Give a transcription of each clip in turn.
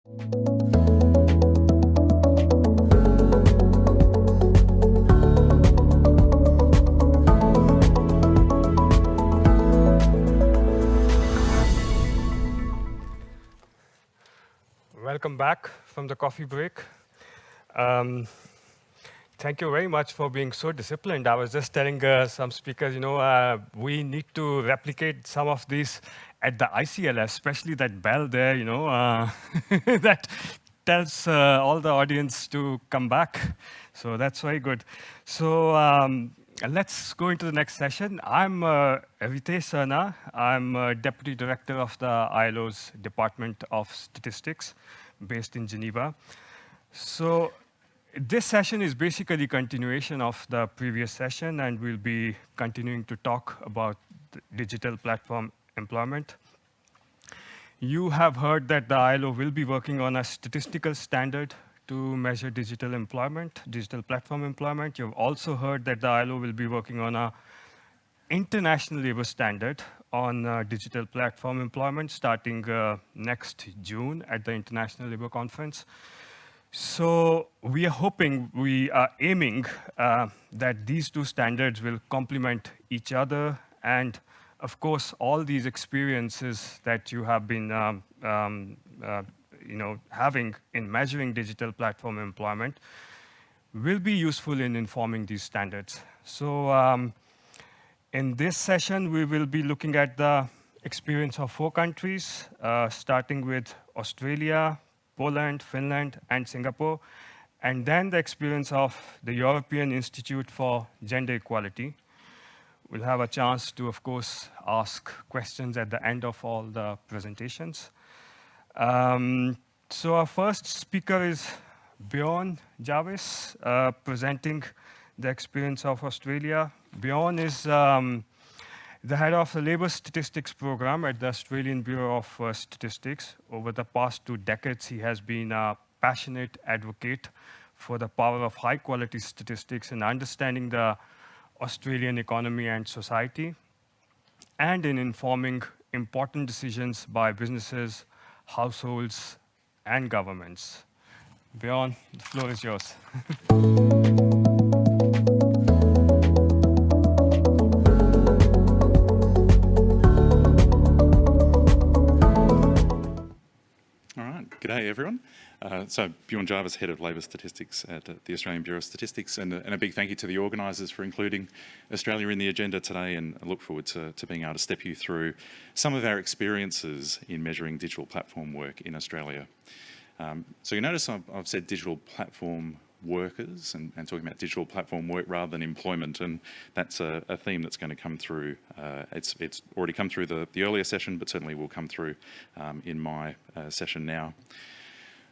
Welcome back from the coffee break. Thank you very much for being so disciplined. I was just telling some speakers, we need to replicate some of these at the ICLS, especially that bell there, that tells all the audience to come back. So that's very good. So let's go into the next session. I'm Ritesh Sarna. I'm Deputy Director of the ILO's Department of Statistics, based in Geneva. So this session is basically a continuation of the previous session, and we'll be continuing to talk about digital platform employment. You have heard that the ILO will be working on a statistical standard to measure digital employment, digital platform employment. You've also heard that the ILO will be working on an international labor standard on digital platform employment starting next June at the International Labour Conference. So we are aiming that these two standards will complement each other. And of course, all these experiences that you have been having in measuring digital platform employment will be useful in informing these standards. So in this session, we will be looking at the experience of 4 countries, starting with Australia, Poland, Finland, and Singapore, and then the experience of the European Institute for Gender Equality. We'll have a chance to, of course, ask questions at the end of all the presentations. So our first speaker is Bjorn Jarvis, presenting the experience of Australia. Bjorn is the head of the Labour Statistics Program at the Australian Bureau of Statistics. Over the past 2 decades, he has been a passionate advocate for the power of high-quality statistics in understanding the Australian economy and society, and in informing important decisions by businesses, households, and governments. Bjorn, the floor is yours. G'day everyone. So Bjorn Jarvis, Head of Labour Statistics at the Australian Bureau of Statistics, and a big thank you to the organisers for including Australia in the agenda today, and I look forward to being able to step you through some of our experiences in measuring digital platform work in Australia. So you notice I've said digital platform workers and talking about digital platform work rather than employment, and that's a theme that's going to come through. It's already come through the earlier session, but certainly will come through in my session now.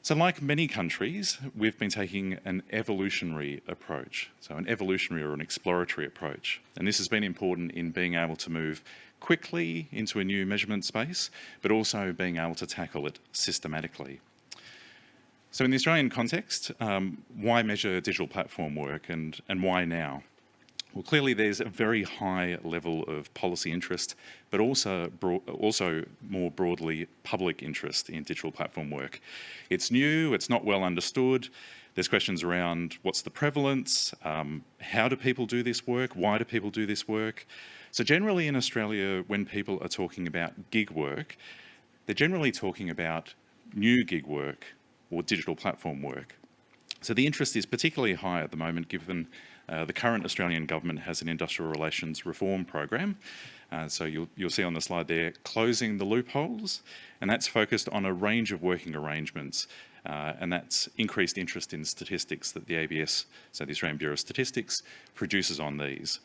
So like many countries, we've been taking an evolutionary approach, so an evolutionary or an exploratory approach, and this has been important in being able to move quickly into a new measurement space, but also being able to tackle it systematically. So in the Australian context, why measure digital platform work and why now? Well, clearly there's a very high level of policy interest, but also more broadly public interest in digital platform work. It's new, it's not well understood. There's questions around what's the prevalence, how do people do this work, why do people do this work? So generally in Australia, when people are talking about gig work, they're generally talking about new gig work or digital platform work. So the interest is particularly high at the moment given the current Australian government has an industrial relations reform program. So you'll see on the slide there, closing the loopholes, and that's focused on a range of working arrangements, and that's increased interest in statistics that the ABS, so the Australian Bureau of Statistics, produces on these.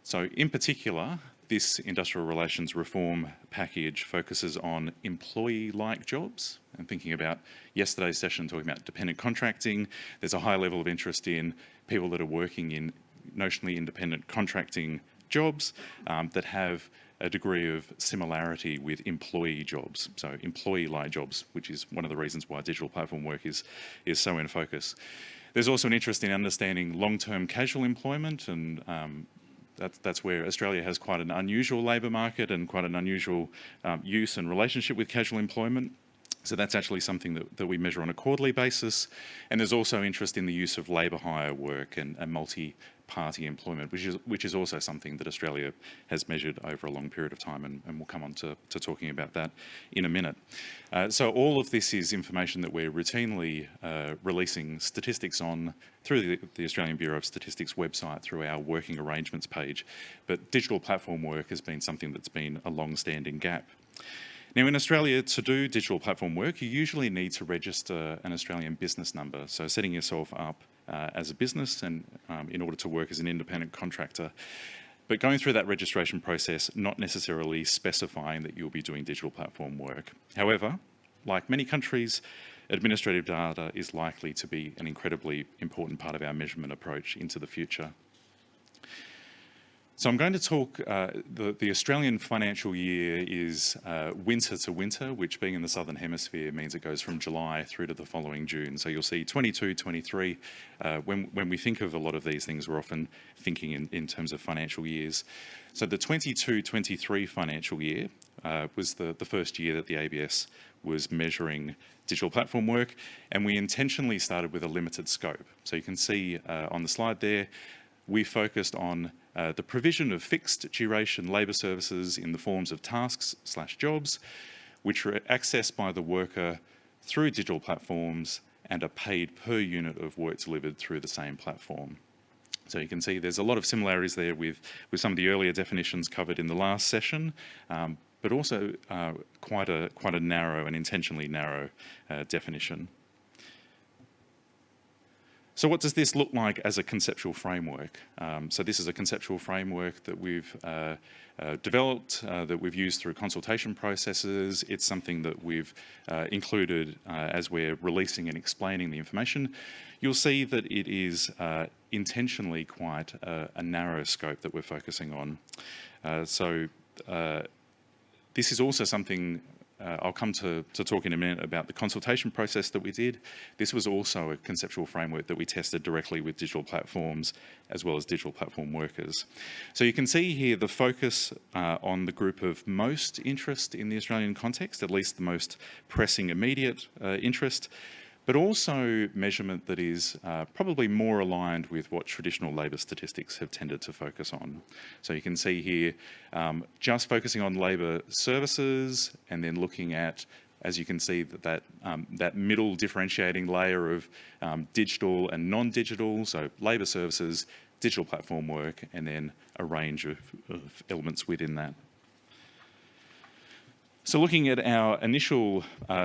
So in particular, this industrial relations reform package focuses on employee-like jobs. And thinking about yesterday's session talking about dependent contracting, there's a high level of interest in people that are working in notionally independent contracting jobs that have a degree of similarity with employee jobs. So employee-like jobs, which is one of the reasons why digital platform work is so in focus. There's also an interest in understanding long-term casual employment, and that's where Australia has quite an unusual labour market and quite an unusual use and relationship with casual employment. So that's actually something that we measure on a quarterly basis. And there's also interest in the use of labour hire work and multi-party employment, which is also something that Australia has measured over a long period of time, and we'll come on to talking about that in a minute. So all of this is information that we're routinely releasing statistics on through the Australian Bureau of Statistics website, through our working arrangements page. But digital platform work has been something that's been a long-standing gap. Now, in Australia, to do digital platform work, you usually need to register an Australian business number. So setting yourself up as a business and in order to work as an independent contractor. But going through that registration process, not necessarily specifying that you'll be doing digital platform work. However, like many countries, administrative data is likely to be an incredibly important part of our measurement approach into the future. So I'm going to talk, the Australian financial year is winter to winter, which being in the Southern Hemisphere means it goes from July through to the following June. So you'll see 22, 23. When we think of a lot of these things, we're often thinking in terms of financial years. So the 22-23 financial year was the first year that the ABS was measuring digital platform work, and we intentionally started with a limited scope. So you can see on the slide there, we focused on the provision of fixed duration labour services in the forms of tasks/jobs, which are accessed by the worker through digital platforms and are paid per unit of work delivered through the same platform. So you can see there's a lot of similarities there with some of the earlier definitions covered in the last session, but also quite a narrow and intentionally narrow definition. So what does this look like as a conceptual framework? So this is a conceptual framework that we've developed, that we've used through consultation processes. It's something that we've included as we're releasing and explaining the information. You'll see that it is intentionally quite a narrow scope that we're focusing on. This is also something I'll come to talk in a minute about the consultation process that we did. This was also a conceptual framework that we tested directly with digital platforms as well as digital platform workers. So you can see here the focus on the group of most interest in the Australian context, at least the most pressing immediate interest, but also measurement that is probably more aligned with what traditional labour statistics have tended to focus on. So you can see here, just focusing on labour services and then looking at, as you can see, that middle differentiating layer of digital and non-digital, so labour services, digital platform work, and then a range of elements within that. So looking at our initial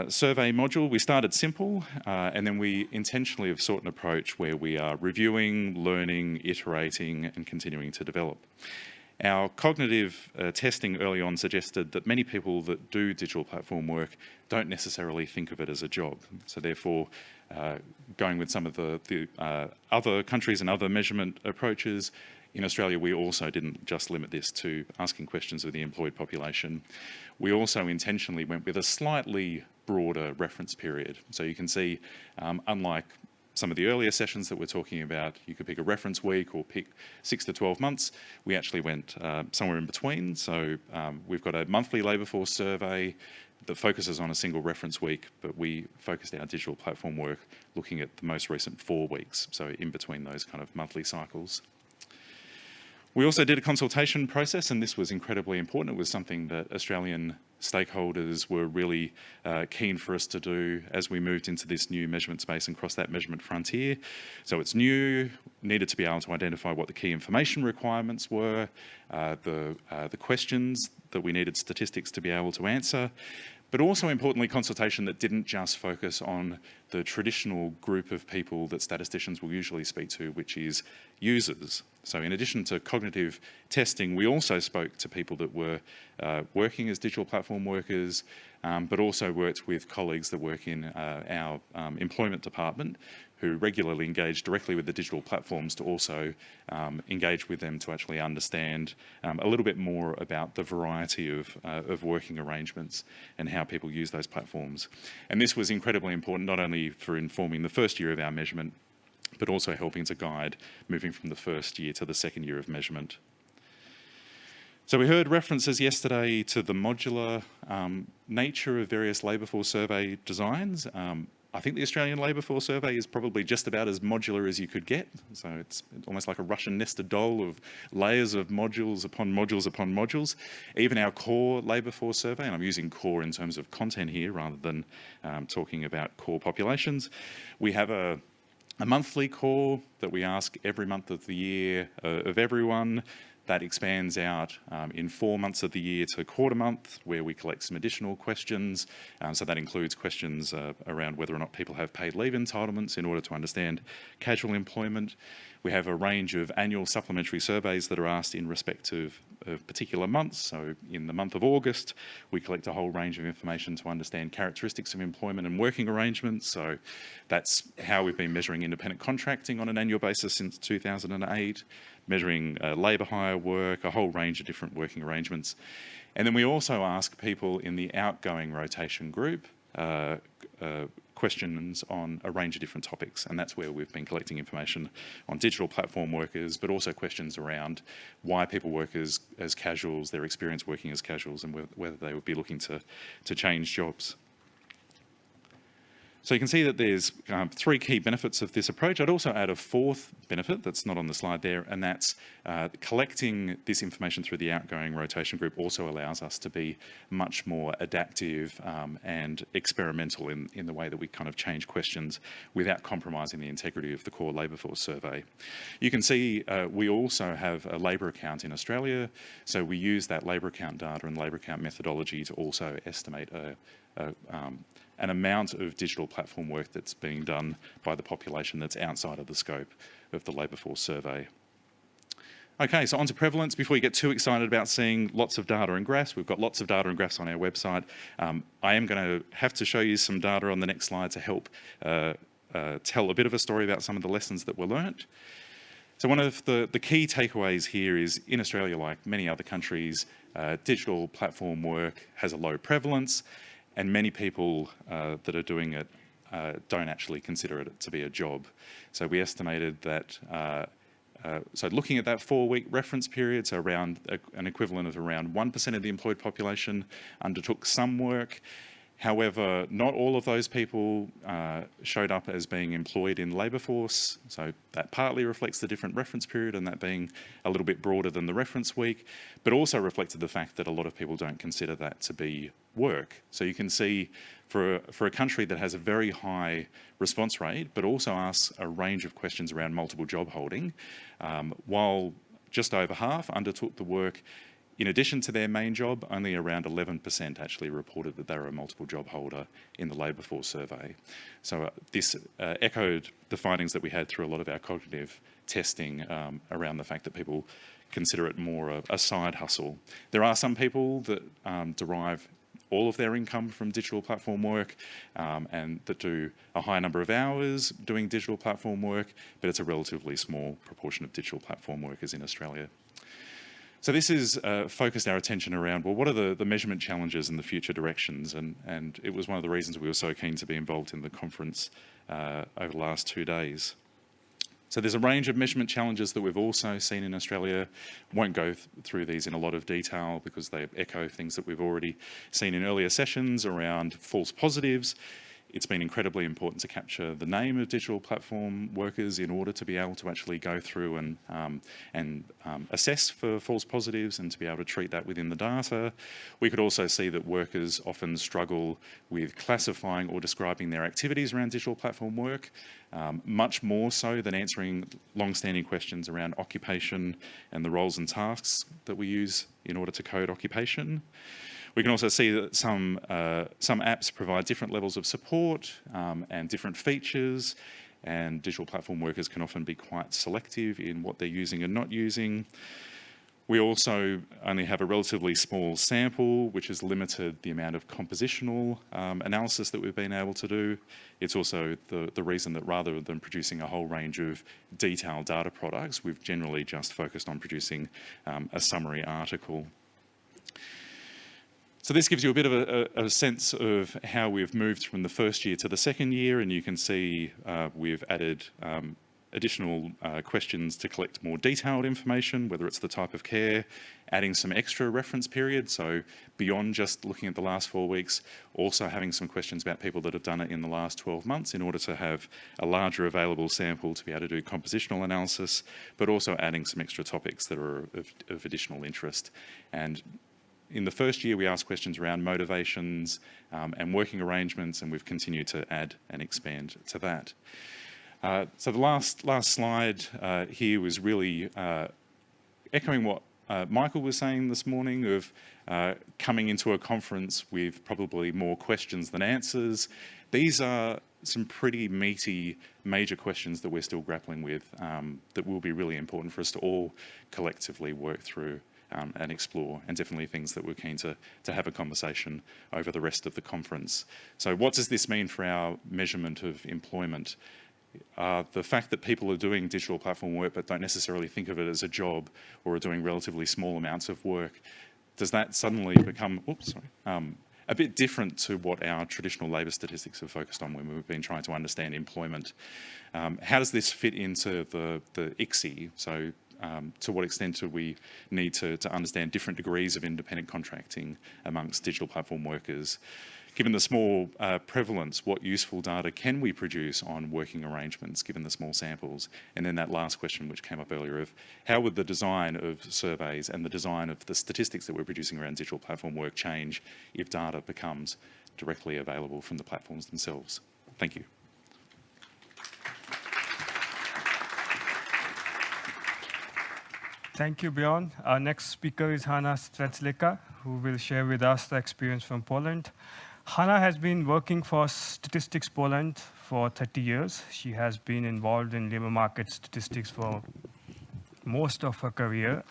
survey module, we started simple, and then we intentionally have sought an approach where we are reviewing, learning, iterating, and continuing to develop. Our cognitive testing early on suggested that many people that do digital platform work don't necessarily think of it as a job. So therefore, going with some of the other countries and other measurement approaches, in Australia, we also didn't just limit this to asking questions of the employed population. We also intentionally went with a slightly broader reference period. So you can see, unlike some of the earlier sessions that we're talking about, you could pick a reference week or pick 6 to 12 months. We actually went somewhere in between. So we've got a monthly labour force survey that focuses on a single reference week, but we focused our digital platform work looking at the most recent 4 weeks, so in between those kind of monthly cycles. We also did a consultation process, and this was incredibly important. It was something that Australian stakeholders were really keen for us to do as we moved into this new measurement space and crossed that measurement frontier. So it's new, needed to be able to identify what the key information requirements were, the questions that we needed statistics to be able to answer, but also importantly consultation that didn't just focus on the traditional group of people that statisticians will usually speak to, which is users. So in addition to cognitive testing, we also spoke to people that were working as digital platform workers, but also worked with colleagues that work in our employment department who regularly engage directly with the digital platforms to also engage with them to actually understand a little bit more about the variety of working arrangements and how people use those platforms. And this was incredibly important, not only for informing the first year of our measurement, but also helping to guide moving from the first year to the second year of measurement. So we heard references yesterday to the modular nature of various labour force survey designs. I think the Australian Labour Force Survey is probably just about as modular as you could get. So it's almost like a Russian nested doll of layers of modules upon modules upon modules. Even our core labour force survey, and I'm using core in terms of content here rather than talking about core populations. We have a monthly core that we ask every month of the year of everyone. That expands out in 4 months of the year to a quarter month, where we collect some additional questions. So that includes questions around whether or not people have paid leave entitlements in order to understand casual employment. We have a range of annual supplementary surveys that are asked in respect of particular months. So in the month of August, we collect a whole range of information to understand characteristics of employment and working arrangements. So that's how we've been measuring independent contracting on an annual basis since 2008, measuring labour hire work, a whole range of different working arrangements. And then we also ask people in the outgoing rotation group questions on a range of different topics, and that's where we've been collecting information on digital platform workers, but also questions around why people work as casuals, their experience working as casuals, and whether they would be looking to change jobs. So you can see that there's 3 key benefits of this approach. I'd also add a 4th benefit that's not on the slide there, and that's collecting this information through the outgoing rotation group also allows us to be much more adaptive and experimental in the way that we kind of change questions without compromising the integrity of the core labour force survey. You can see we also have a labour account in Australia, so we use that labour account data and labour account methodology to also estimate an amount of digital platform work that's being done by the population that's outside of the scope of the labour force survey. Okay, so on to prevalence. Before you get too excited about seeing lots of data and graphs, we've got lots of data and graphs on our website. I am going to have to show you some data on the next slide to help tell a bit of a story about some of the lessons that were learnt. So one of the key takeaways here is, in Australia, like many other countries, digital platform work has a low prevalence, and many people that are doing it don't actually consider it to be a job. So we estimated that, so looking at that 4-week reference period, so around an equivalent of around 1% of the employed population undertook some work. However, not all of those people showed up as being employed in labour force, so that partly reflects the different reference period and that being a little bit broader than the reference week, but also reflected the fact that a lot of people don't consider that to be work. So you can see for a country that has a very high response rate, but also asks a range of questions around multiple job holding, while just over half undertook the work in addition to their main job, only around 11% actually reported that they were a multiple job holder in the labour force survey. So this echoed the findings that we had through a lot of our cognitive testing around the fact that people consider it more a side hustle. There are some people that derive all of their income from digital platform work and that do a high number of hours doing digital platform work, but it's a relatively small proportion of digital platform workers in Australia. So this has focused our attention around, well, what are the measurement challenges and the future directions? And it was one of the reasons we were so keen to be involved in the conference over the last 2 days. So there's a range of measurement challenges that we've also seen in Australia. Won't go through these in a lot of detail because they echo things that we've already seen in earlier sessions around false positives. It's been incredibly important to capture the name of digital platform workers in order to be able to actually go through and assess for false positives and to be able to treat that within the data. We could also see that workers often struggle with classifying or describing their activities around digital platform work, much more so than answering long-standing questions around occupation and the roles and tasks that we use in order to code occupation. We can also see that some apps provide different levels of support and different features, and digital platform workers can often be quite selective in what they're using and not using. We also only have a relatively small sample, which has limited the amount of compositional analysis that we've been able to do. It's also the reason that rather than producing a whole range of detailed data products, we've generally just focused on producing a summary article. So this gives you a bit of a sense of how we've moved from the first year to the second year, and you can see we've added additional questions to collect more detailed information, whether it's the type of care, adding some extra reference period, so beyond just looking at the last 4 weeks, also having some questions about people that have done it in the last 12 months in order to have a larger available sample to be able to do compositional analysis, but also adding some extra topics that are of additional interest. And in the first year, we asked questions around motivations and working arrangements, and we've continued to add and expand to that. So the last slide here was really echoing what Michael was saying this morning of coming into a conference with probably more questions than answers. These are some pretty meaty major questions that we're still grappling with that will be really important for us to all collectively work through and explore, and definitely things that we're keen to have a conversation over the rest of the conference. So what does this mean for our measurement of employment? The fact that people are doing digital platform work but don't necessarily think of it as a job or are doing relatively small amounts of work, does that suddenly become a bit different to what our traditional labour statistics have focused on when we've been trying to understand employment? How does this fit into the ICSI? So to what extent do we need to understand different degrees of independent contracting amongst digital platform workers? Given the small prevalence, what useful data can we produce on working arrangements given the small samples? And then that last question which came up earlier of how would the design of surveys and the design of the statistics that we're producing around digital platform work change if data becomes directly available from the platforms themselves? Thank you. Thank you, Bjorn. Our next speaker is Hanna Strzelecka, who will share with us the experience from Poland. Hanna has been working for Statistics Poland for 30 years. She has been involved in labor market statistics for most of her career.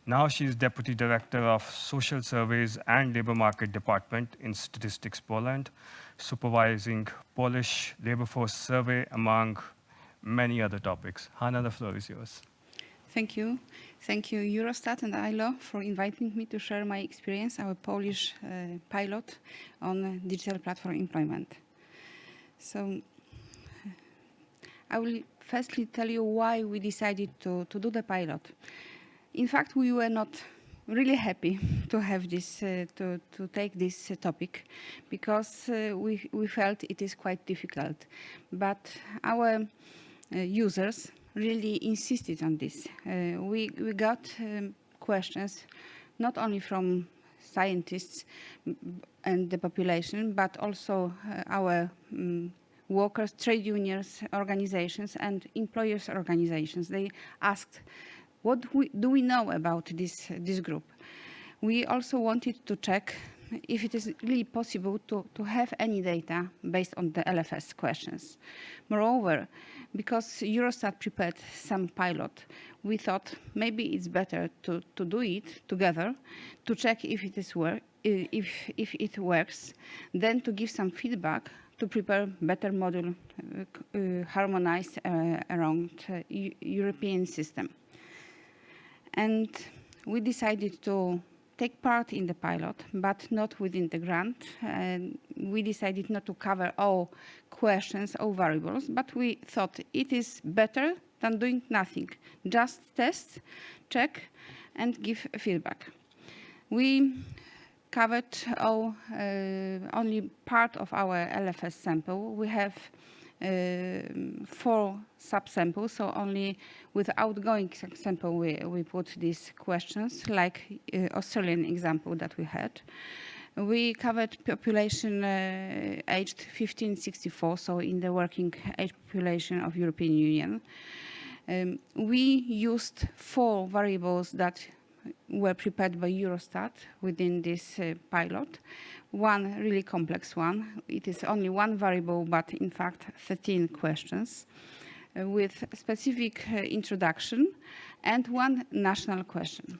Now she is Deputy Director of Social Surveys and Labor Market Department in Statistics Poland, supervising Polish labor force survey among many other topics. Hanna, the floor is yours. Thank you. Thank you, Eurostat and ILO, for inviting me to share my experience, our Polish pilot on digital platform employment. So I will firstly tell you why we decided to do the pilot. In fact, we were not really happy to have this, to take this topic, because we felt it is quite difficult. But our users really insisted on this. We got questions not only from scientists and the population, but also our workers, trade unions, organizations, and employers' organizations. They asked, what do we know about this group? We also wanted to check if it is really possible to have any data based on the LFS questions. Moreover, because Eurostat prepared some pilot, we thought maybe it's better to do it together to check if it works, than to give some feedback to prepare better model harmonized around European system. And we decided to take part in the pilot, but not within the grant. We decided not to cover all questions, all variables, but we thought it is better than doing nothing. Just test, check, and give feedback. We covered only part of our LFS sample. We have 4 subsamples, so only with outgoing sample we put these questions, like Australian example that we had. We covered population aged 15-64, so in the working age population of European Union. We used 4 variables that were prepared by Eurostat within this pilot. One really complex one. It is only 1 variable, but in fact 13 questions with specific introduction and 1 national question.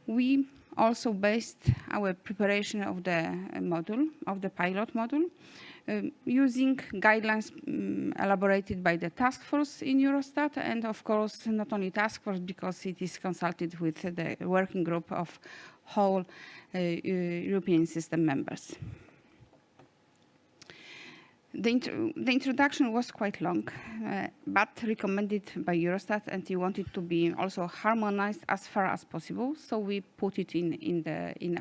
We also based our preparation of the module, of the pilot module, using guidelines elaborated by the task force in Eurostat, and of course not only task force, because it is consulted with the working group of whole European system members. The introduction was quite long, but recommended by Eurostat, and we wanted to be also harmonized as far as possible. So we put it in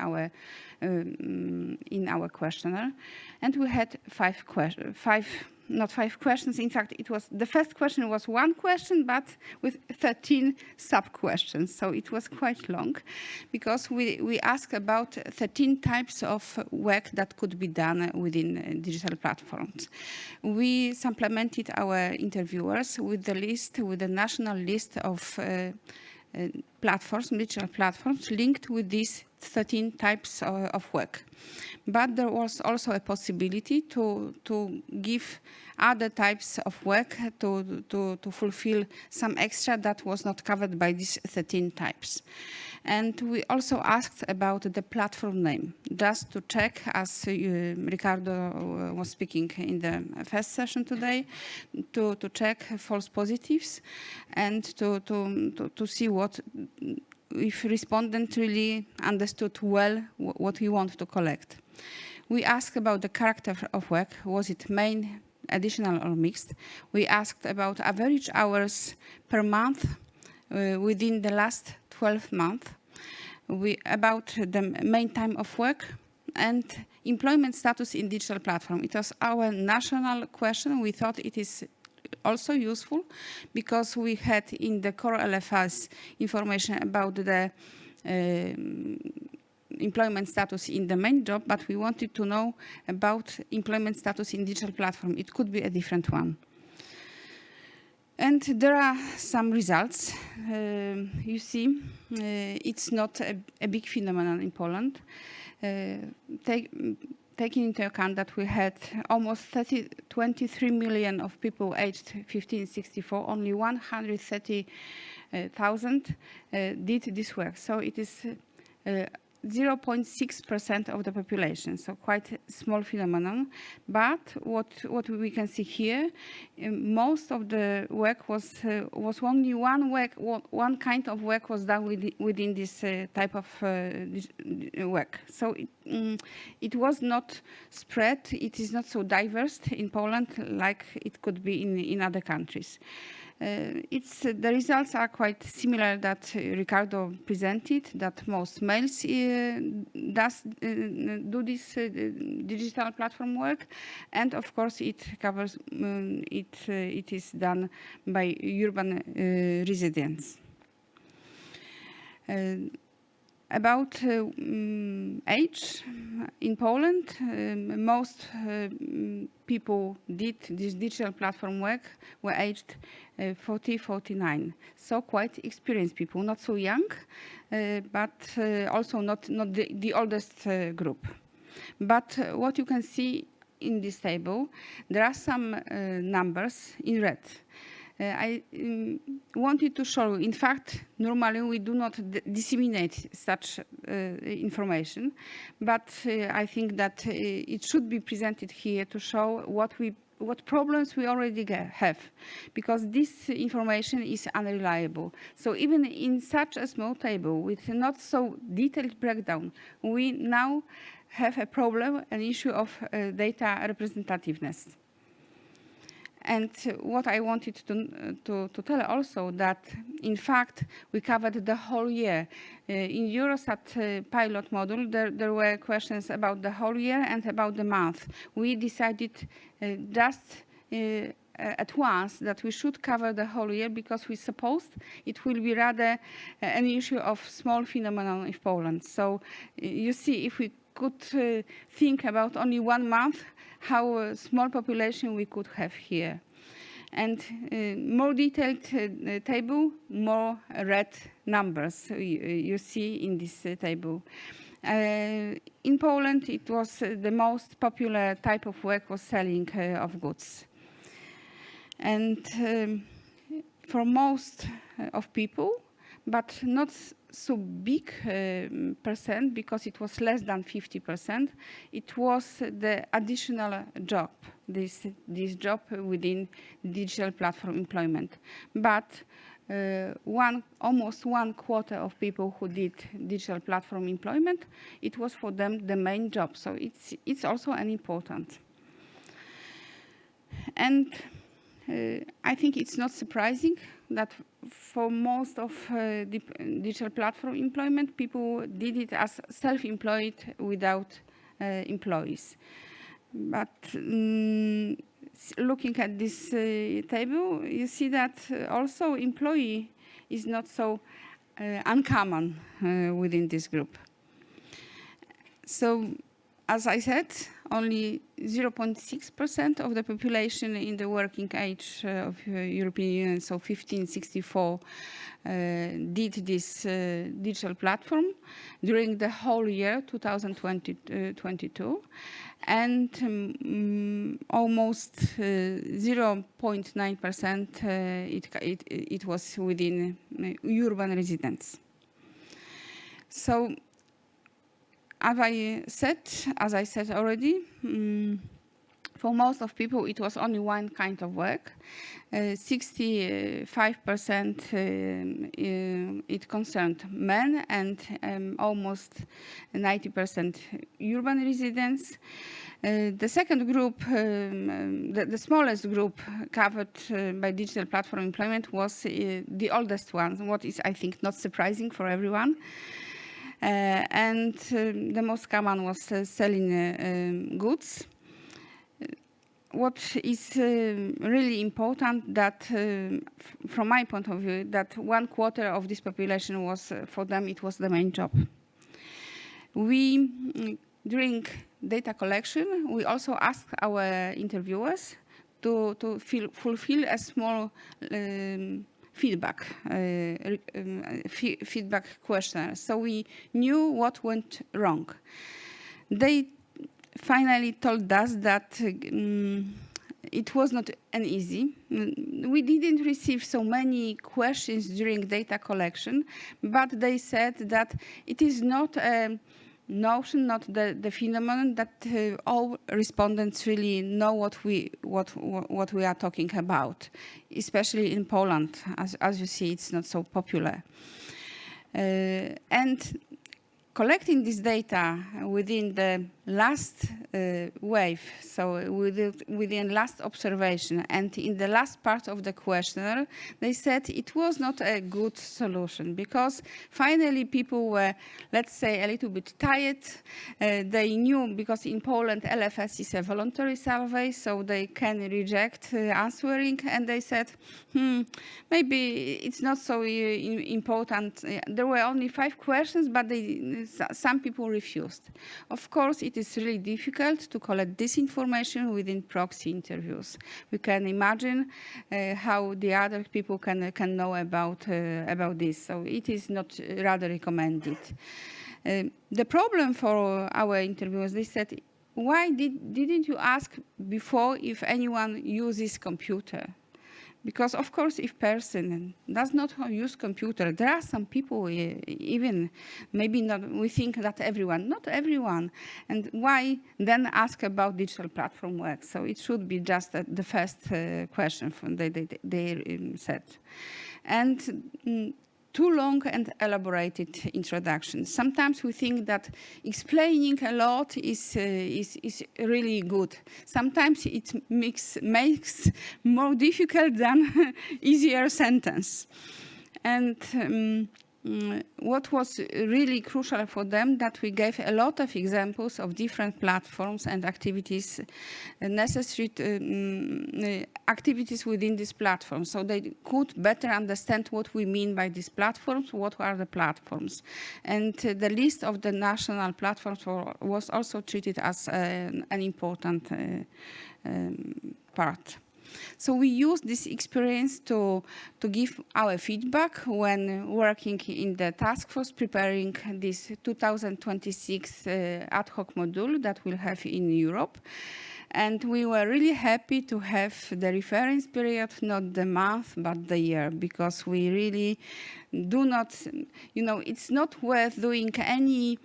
our questionnaire, and we had not five questions. In fact, the first question was one question, but with 13 sub-questions. So it was quite long, because we asked about 13 types of work that could be done within digital platforms. We supplemented our interviewers with the national list of platforms, digital platforms, linked with these 13 types of work. But there was also a possibility to give other types of work to fulfill some extra that was not covered by these 13 types. And we also asked about the platform name, just to check, as Ricardo was speaking in the first session today, to check false positives and to see if respondent really understood well what we want to collect. We asked about the character of work. Was it main, additional, or mixed? We asked about average hours per month within the last 12 months, about the main time of work, and employment status in digital platform. It was our national question. We thought it is also useful, because we had in the core LFS information about the employment status in the main job, but we wanted to know about employment status in digital platform. It could be a different one. And there are some results. You see, it's not a big phenomenon in Poland. Taking into account that we had almost 23 million of people aged 15-64, only 130,000 did this work. So it is 0.6% of the population, so quite a small phenomenon. But what we can see here, most of the work was only one kind of work was done within this type of work. So it was not spread. It is not so diverse in Poland like it could be in other countries. The results are quite similar that Ricardo presented, that most males do this digital platform work, and of course it covers it is done by urban residents. About age in Poland, most people did this digital platform work were aged 40-49, so quite experienced people, not so young, but also not the oldest group. But what you can see in this table, there are some numbers in red. I wanted to show you, in fact, normally we do not disseminate such information, but I think that it should be presented here to show what problems we already have, because this information is unreliable. So even in such a small table with not so detailed breakdown, we now have a problem, an issue of data representativeness. And what I wanted to tell also that, in fact, we covered the whole year. In Eurostat pilot module, there were questions about the whole year and about the month. We decided just at once that we should cover the whole year, because we supposed it will be rather an issue of small phenomenon in Poland. So you see, if we could think about only 1 month, how a small population we could have here. And more detailed table, more red numbers you see in this table. In Poland, it was the most popular type of work was selling of goods. And for most of people, but not so big percent, because it was less than 50%, it was the additional job, this job within digital platform employment. But almost 1/4 of people who did digital platform employment, it was for them the main job. So it's also an important. And I think it's not surprising that for most of digital platform employment, people did it as self-employed without employees. But looking at this table, you see that also employee is not so uncommon within this group. So, as I said, only 0.6% of the population in the working age of European Union, so 1564, did this digital platform during the whole year 2022, and almost 0.9% it was within urban residents. So, as I said already, for most of people it was only one kind of work. 65% it concerned men, and almost 90% urban residents. The second group, the smallest group covered by digital platform employment was the oldest one, what is, I think, not surprising for everyone. And the most common was selling goods. What is really important, that from my point of view, that 1/4 of this population was, for them, it was the main job. We, during data collection, we also asked our interviewers to fulfill a small feedback questionnaire, so we knew what went wrong. They finally told us that it was not an easy. We didn't receive so many questions during data collection, but they said that it is not a notion, not the phenomenon that all respondents really know what we are talking about, especially in Poland. As you see, it's not so popular. And collecting this data within the last wave, so within last observation, and in the last part of the questionnaire, they said it was not a good solution, because finally people were, let's say, a little bit tired. They knew, because in Poland LFS is a voluntary survey, so they can reject answering, and they said, maybe it's not so important. There were only 5 questions, but some people refused. Of course, it is really difficult to collect this information within proxy interviews. We can imagine how the other people can know about this. So it is not rather recommended. The problem for our interviewers, they said, why didn't you ask before if anyone uses computer? Because, of course, if person does not use computer, there are some people, even maybe not, we think that everyone, not everyone. And why then ask about digital platform work? So it should be just the first question they said. And too long and elaborated introduction. Sometimes we think that explaining a lot is really good. Sometimes it makes more difficult than easier sentence. And what was really crucial for them, that we gave a lot of examples of different platforms and activities, necessary activities within this platform, so they could better understand what we mean by these platforms, what are the platforms. And the list of the national platforms was also treated as an important part. So we used this experience to give our feedback when working in the task force preparing this 2026 ad hoc module that we'll have in Europe. And we were really happy to have the reference period, not the month, but the year, because we really do not, it's not worth doing any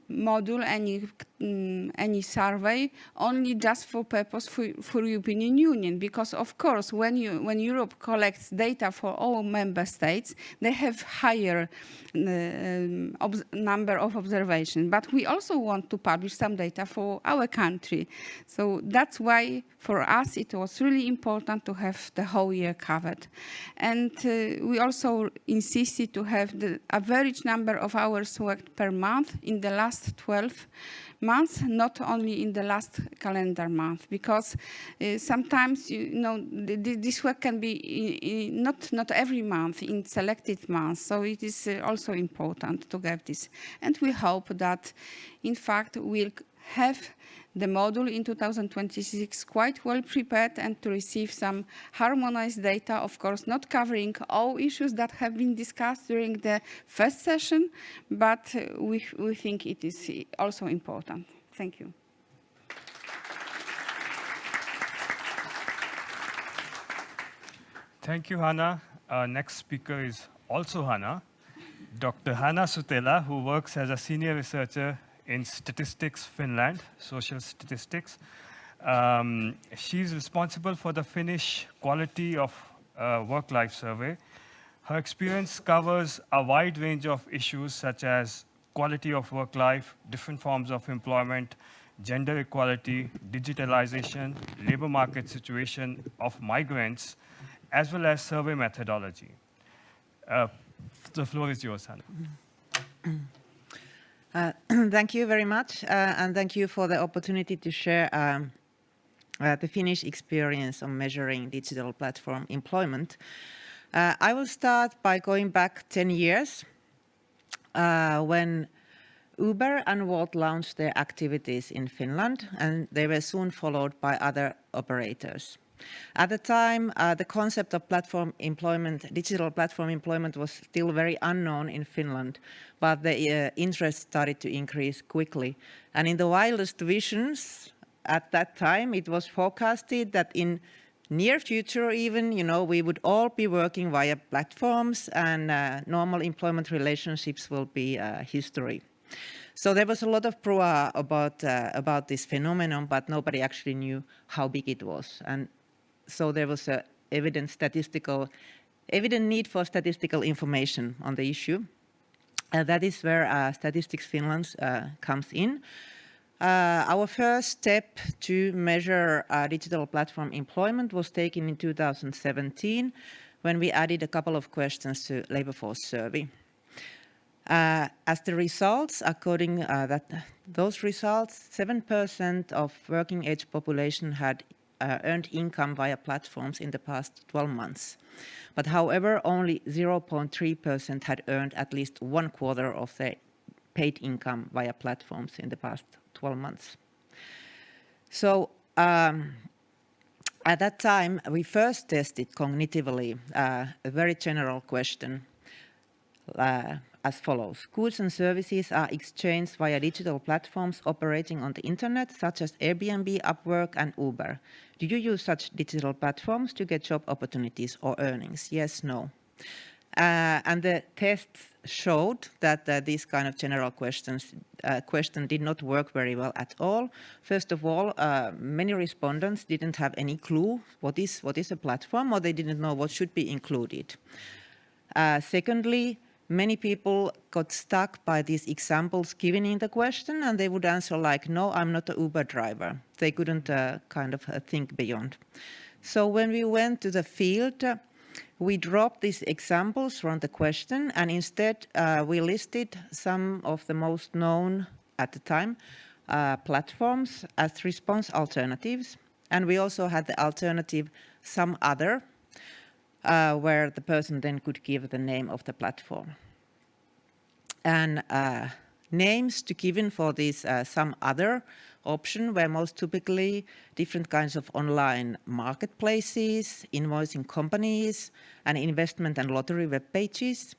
module, any any survey only just for purpose for European Union, because of course when Europe collects data for all member states, they have higher number of observations. But we also want to publish some data for our country. So that's why for us it was really important to have the whole year covered. And we also insisted to have the average number of hours worked per month in the last 12 months, not only in the last calendar month, because sometimes this work can be not every month, in selected months. So it is also important to get this, and we hope that, in fact, we'll have the module in 2026 quite well prepared and to receive some harmonized data, of course, not covering all issues that have been discussed during the first session, but we think it is also important. Thank you. Thank you, Hannah. Our next speaker is also Hannah, Dr. Hanna Sutela, who works as a senior researcher in Statistics Finland, social statistics. She's responsible for the Finnish Quality of Work-Life Survey. Her experience covers a wide range of issues such as quality of work life, different forms of employment, gender equality, digitalization, labor market situation of migrants, as well as survey methodology. The floor is yours, Hannah. Thank you very much, and thank you for the opportunity to share the Finnish experience on measuring digital platform employment. I will start by going back 10 years when Uber and Wolt launched their activities in Finland, and they were soon followed by other operators. At the time, the concept of platform employment, digital platform employment, was still very unknown in Finland, but the interest started to increase quickly. And in the wildest visions at that time, it was forecasted that in near future even, we would all be working via platforms and normal employment relationships will be history. So there was a lot of brouhaha about this phenomenon, but nobody actually knew how big it was. And so there was an evident need for statistical information on the issue. That is where Statistics Finland comes in. Our first step to measure digital platform employment was taken in 2017 when we added a couple of questions to labor force survey. As the results, according those results, 7% of working age population had earned income via platforms in the past 12 months. But however, only 0.3% had earned at least 1/4 of their paid income via platforms in the past 12 months. So at that time, we first tested cognitively a very general question as follows. Goods and services are exchanged via digital platforms operating on the internet, such as Airbnb, Upwork, and Uber. Do you use such digital platforms to get job opportunities or earnings? Yes, no. And the tests showed that this kind of general question did not work very well at all. First of all, many respondents didn't have any clue what is a platform, or they didn't know what should be included. Secondly, many people got stuck by these examples given in the question, and they would answer like, no, I'm not an Uber driver. They couldn't think beyond. So when we went to the field, we dropped these examples from the question, and instead we listed some of the most known at the time platforms as response alternatives. And we also had the alternative some other, where the person then could give the name of the platform. And names to given for this some other option were most typically different kinds of online marketplaces, invoicing companies, and investment and lottery web pages.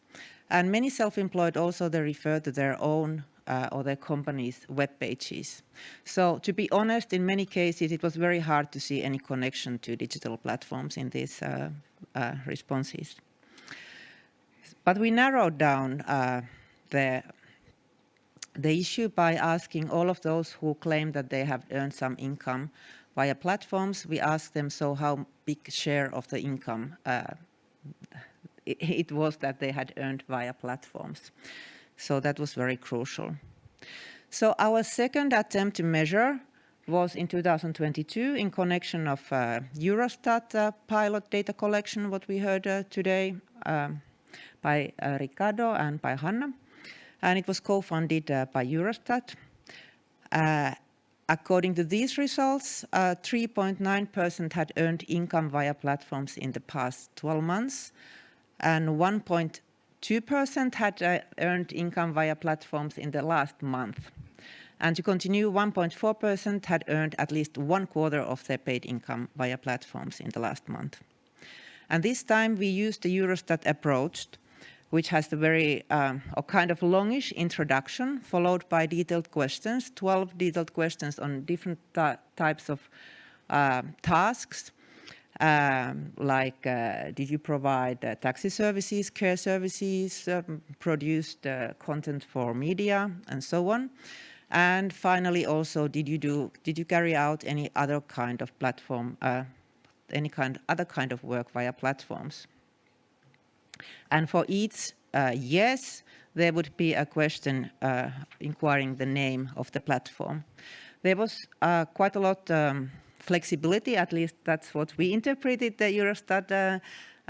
And many self-employed also, they refer to their own or their company's web pages. So to be honest, in many cases, it was very hard to see any connection to digital platforms in these responses. But we narrowed down the issue by asking all of those who claim that they have earned some income via platforms. We asked them, so how big share of the income it was that they had earned via platforms. So that was very crucial. So our second attempt to measure was in 2022 in connection of Eurostat pilot data collection, what we heard today by Ricardo and by Hanna. And it was co-funded by Eurostat. According to these results, 3.9% had earned income via platforms in the past 12 months, and 1.2% had earned income via platforms in the last month. And to continue, 1.4% had earned at least 1/4 of their paid income via platforms in the last month. And this time we used the Eurostat approach, which has the very kind of longish introduction, followed by detailed questions, 12 detailed questions on different types of tasks, like did you provide taxi services, care services, produced content for media, and so on. And finally, also, did you carry out any other kind of platform, other kind of work via platforms? And for each yes, there would be a question inquiring the name of the platform. There was quite a lot flexibility, at least that's what we interpreted the Eurostat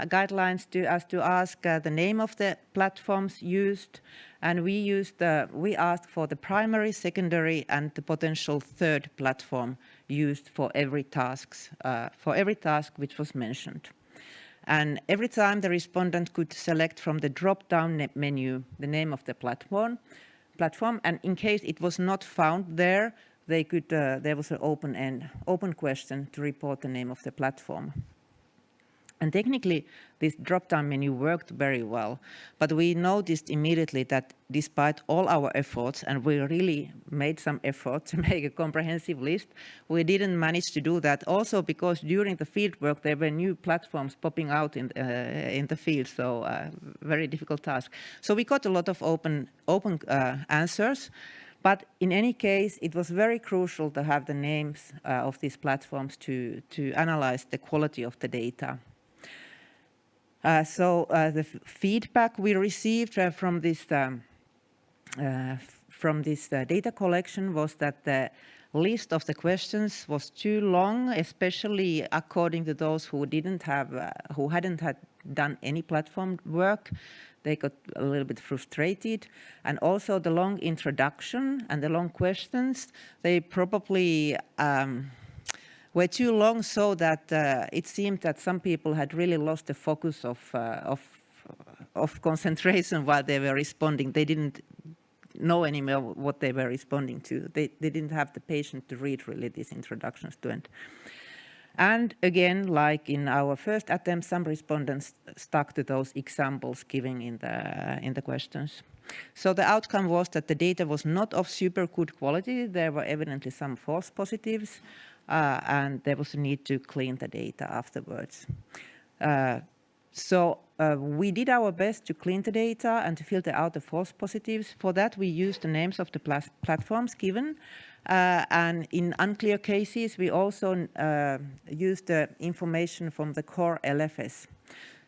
guidelines to ask the name of the platforms used, and we asked for the primary, secondary, and the potential third platform used for every task which was mentioned. And every time the respondent could select from the drop-down menu the name of the platform, and in case it was not found there, they could there was an open question to report the name of the platform. And technically, this drop-down menu worked very well, but we noticed immediately that despite all our efforts, and we really made some effort to make a comprehensive list, we didn't manage to do that. Also because during the fieldwork, there were new platforms popping out in the field, so very difficult task. So we got a lot of open answers, but in any case, it was very crucial to have the names of these platforms to analyze the quality of the data. So the feedback we received from this data collection was that the list of the questions was too long, especially according to those who hadn't done any platform work. They got a little bit frustrated, and also the long introduction and the long questions, they probably were too long, so that it seemed that some people had really lost the focus of concentration while they were responding. They didn't know anymore what they were responding to. They didn't have the patience to read really these introductions to end. And again, like in our first attempt, some respondents stuck to those examples given in the questions. So the outcome was that the data was not of super good quality. There were evidently some false positives, and there was a need to clean the data afterwards. So we did our best to clean the data and to filter out the false positives. For that, we used the names of the platforms given. And in unclear cases, we also used the information from the core LFS.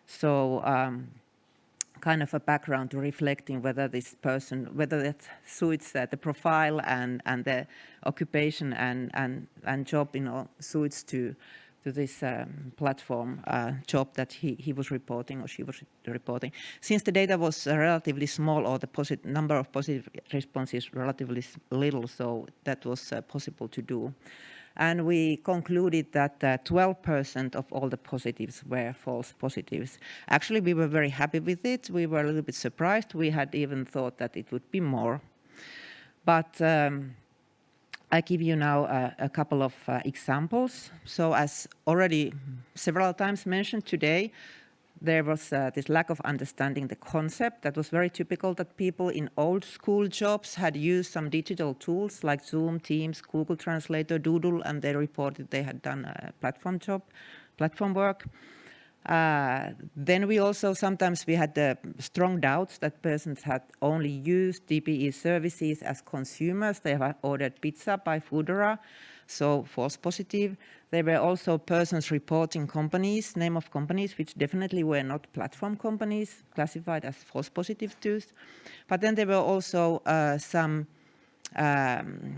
So kind of a background to reflecting whether this person, whether that suits the profile and the occupation and job, suits to this platform job that he was reporting or she was reporting. Since the data was relatively small, or the number of positive responses relatively little, so that was possible to do. And we concluded that 12% of all the positives were false positives. Actually, we were very happy with it. We were a little bit surprised. We had even thought that it would be more. But I give you now a couple of examples. So as already several times mentioned today, there was this lack of understanding the concept. That was very typical, that people in old school jobs had used some digital tools like Zoom, Teams, Google Translator, Doodle, and they reported they had done a platform work. Then we also sometimes we had strong doubts that persons had only used DPE services as consumers. They have ordered pizza by Foodora, so false positive. There were also persons reporting companies, name of companies, which definitely were not platform companies, classified as false positive too. But then there were also some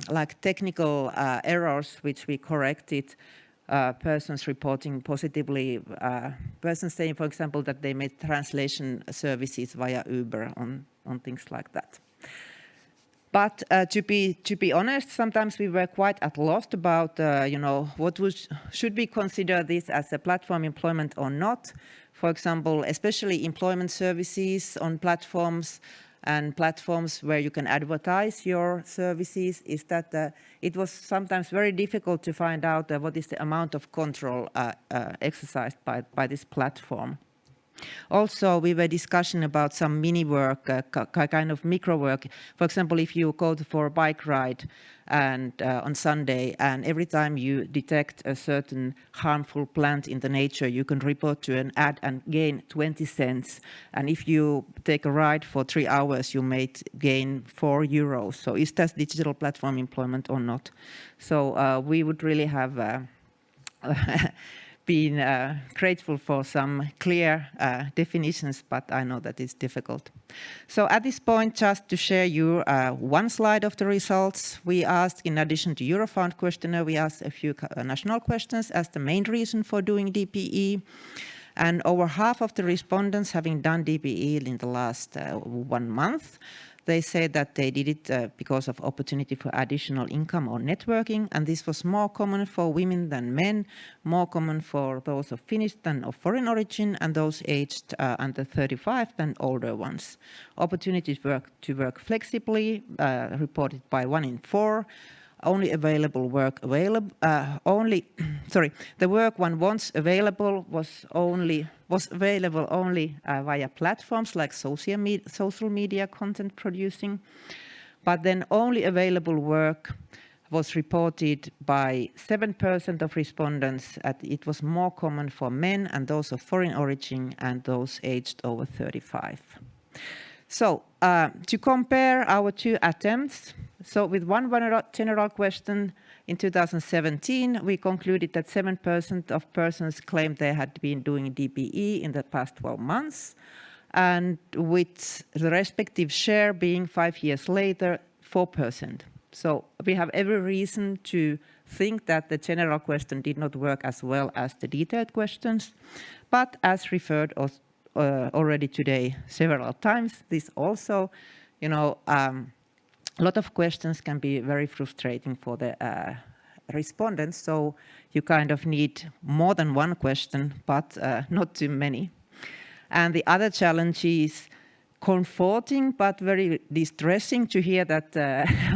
like technical errors which we corrected. Persons reporting positively, persons saying, for example, that they made translation services via Uber on things like that. But to be honest, sometimes we were quite at loss about, what should we consider this as a platform employment or not? For example, especially employment services on platforms and platforms where you can advertise your services, is that it was sometimes very difficult to find out what is the amount of control exercised by this platform. Also, we were discussing about some mini work, kind of micro work. For example, if you go for a bike ride and on Sunday, and every time you detect a certain harmful plant in the nature, you can report to an ad and gain 20 cents. And if you take a ride for 3 hours, you may gain €4. So is that digital platform employment or not? So we would really have been grateful for some clear definitions, but I know that it's difficult. So at this point, just to share you one slide of the results, we asked, in addition to Eurofound questionnaire, we asked a few national questions as the main reason for doing DPE. And over half of the respondents having done DPE in the last 1 month, they said that they did it because of opportunity for additional income or networking, and this was more common for women than men, more common for those of Finnish than of foreign origin, and those aged under 35 than older ones. Opportunities to work flexibly, reported by 1 in 4. Only available work available. The work one wants available was available only via platforms like social media content producing. But then only available work was reported by 7% of respondents. It was more common for men and those of foreign origin and those aged over 35. So to compare our 2 attempts, so with one general question in 2017, we concluded that 7% of persons claimed they had been doing DPE in the past 12 months, and with the respective share being 5 years later, 4%. So we have every reason to think that the general question did not work as well as the detailed questions, but as referred already today several times, this also, a lot of questions can be very frustrating for the respondents, so you kind of need more than one question, but not too many. And the other challenge is comforting, but very distressing to hear that